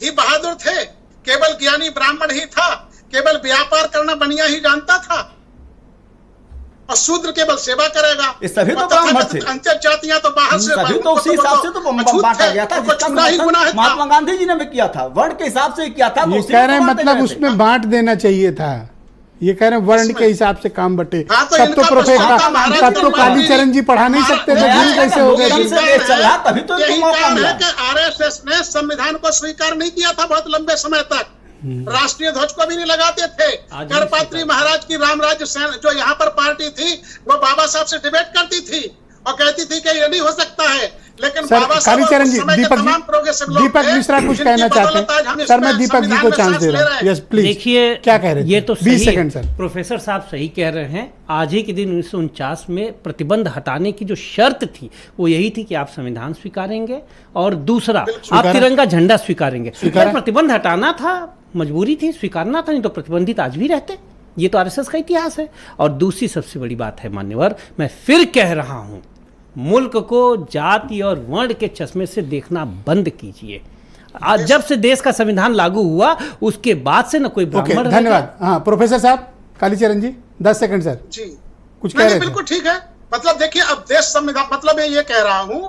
ही बहादुर थे, केवल ज्ञानी ब्राह्मण ही था, केवल व्यापार करना बनिया ही जानता था, और शूद्र केवल सेवा करेगा। इस सभी तो ब्राह्मण थे, अंतर जातियां तो बाहर से, सभी तो उसी हिसाब से तो बांटा गया था, जिसका महात्मा गांधी जी ने भी किया था, वर्ण के हिसाब से किया था। ये कह रहे हैं मतलब उसमें बांट देना चाहिए था। ये कह रहे हैं वर्ण के हिसाब से काम बटे। तब तो प्रोफेसर, तब तो कालीचरण जी पढ़ा नहीं सकते थे, कैसे हो गए? तभी तो आरएसएस ने संविधान को स्वीकार नहीं किया था बहुत लंबे समय तक, राष्ट्रीय ध्वज को भी नहीं लगाते थे। करपात्री महाराज की रामराज्य सेना जो यहाँ पर पार्टी थी, वो बाबा साहब से डिबेट करती थी और कहती थी कि ये नहीं हो सकता है, लेकिन बाबा साहब कालीचरण जी, दीपक मिश्रा कुछ कहना चाहते हैं। सर मैं दीपक जी को चांस दे रहा हूँ, यस प्लीज। देखिए क्या कह रहे हैं? ये तो 20 सेकंड सर। प्रोफेसर साहब सही कह रहे हैं। आज ही के दिन 1949 में प्रतिबंध हटाने की जो शर्त थी वो यही थी कि आप संविधान स्वीकारेंगे और दूसरा आप तिरंगा झंडा स्वीकारेंगे। प्रतिबंध हटाना था, मजबूरी थी, स्वीकारना था, नहीं तो प्रतिबंधित आज भी रहते। ये तो आरएसएस का इतिहास है। और दूसरी सबसे बड़ी बात है मान्यवर, मैं फिर कह रहा हूं, मुल्क को जाति और वर्ण के चश्मे से देखना बंद कीजिए। आज जब से देश का संविधान लागू हुआ उसके बाद से न कोई ब्राह्मण। धन्यवाद। हाँ प्रोफेसर साहब, कालीचरण जी 10 सेकंड सर जी कुछ कह रहे थे। बिल्कुल ठीक है। मतलब देखिए, अब देश संविधान, मतलब मैं ये कह रहा हूं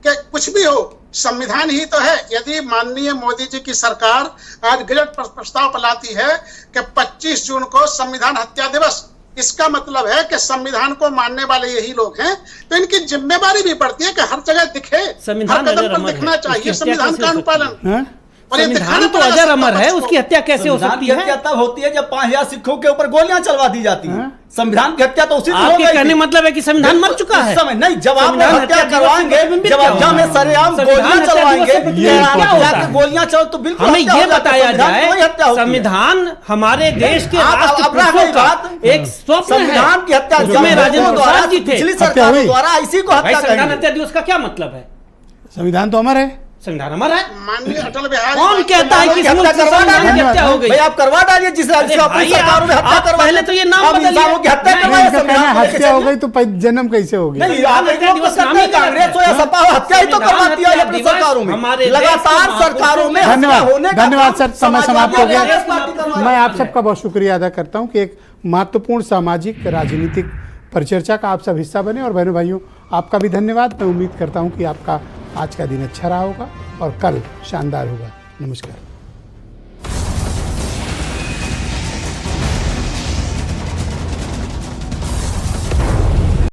कि कुछ भी हो संविधान ही तो है। यदि माननीय मोदी जी की सरकार आज गजट प्रस्ताव लाती है कि 25 जून को संविधान हत्या दिवस, इसका मतलब है कि संविधान को मानने वाले यही लोग हैं, तो इनकी जिम्मेदारी भी पड़ती है कि हर जगह दिखे, संविधान हर कदम पर दिखना चाहिए संविधान का अनुपालन। संविधान तो अजर अमर है, उसकी हत्या कैसे हो सकती है? हत्या तब होती है जब 5000 सिखों के ऊपर गोलियां चलवा दी जाती हैं। संविधान की हत्या तो उसी दिन हो गई। कहने मतलब है कि संविधान मर चुका है। समय नहीं, जब आप हत्या करवाएंगे, जब अयोध्या में सरेआम गोलियां चलवाएंगे, गोलियां चल तो बिल्कुल हमें ये बताया जाए संविधान हमारे देश के राष्ट्रपुरुषों का एक स्वप्न है। संविधान की हत्या जिसमें राजेंद्र प्रसाद जी थे, पिछली सरकारों द्वारा इसी को हत्या। संविधान हत्या दिवस का क्या मतलब है? संविधान तो अमर है, संविधान अमर है। माननीय अटल बिहारी कौन कहता है कि हत्या हो गई? भाई आप करवा डालिए, जिस सरकारों में हत्या करवा, पहले तो ये नाम बदलिए की हत्या करवाइए। हत्या हो गई तो जन्म कैसे हो गया? कांग्रेस हो या सपा हो, हत्या ही तो करवाती है अपनी सरकारों में, लगातार सरकारों में। धन्यवाद सर, समय समाप्त हो गया। मैं आप सबका बहुत शुक्रिया अदा करता हूँ कि एक महत्वपूर्ण सामाजिक राजनीतिक परिचर्चा का आप सब हिस्सा बने। और बहनों भाइयों, आपका भी धन्यवाद। मैं उम्मीद करता हूँ कि आपका आज का दिन अच्छा रहा होगा और कल शानदार होगा। नमस्कार।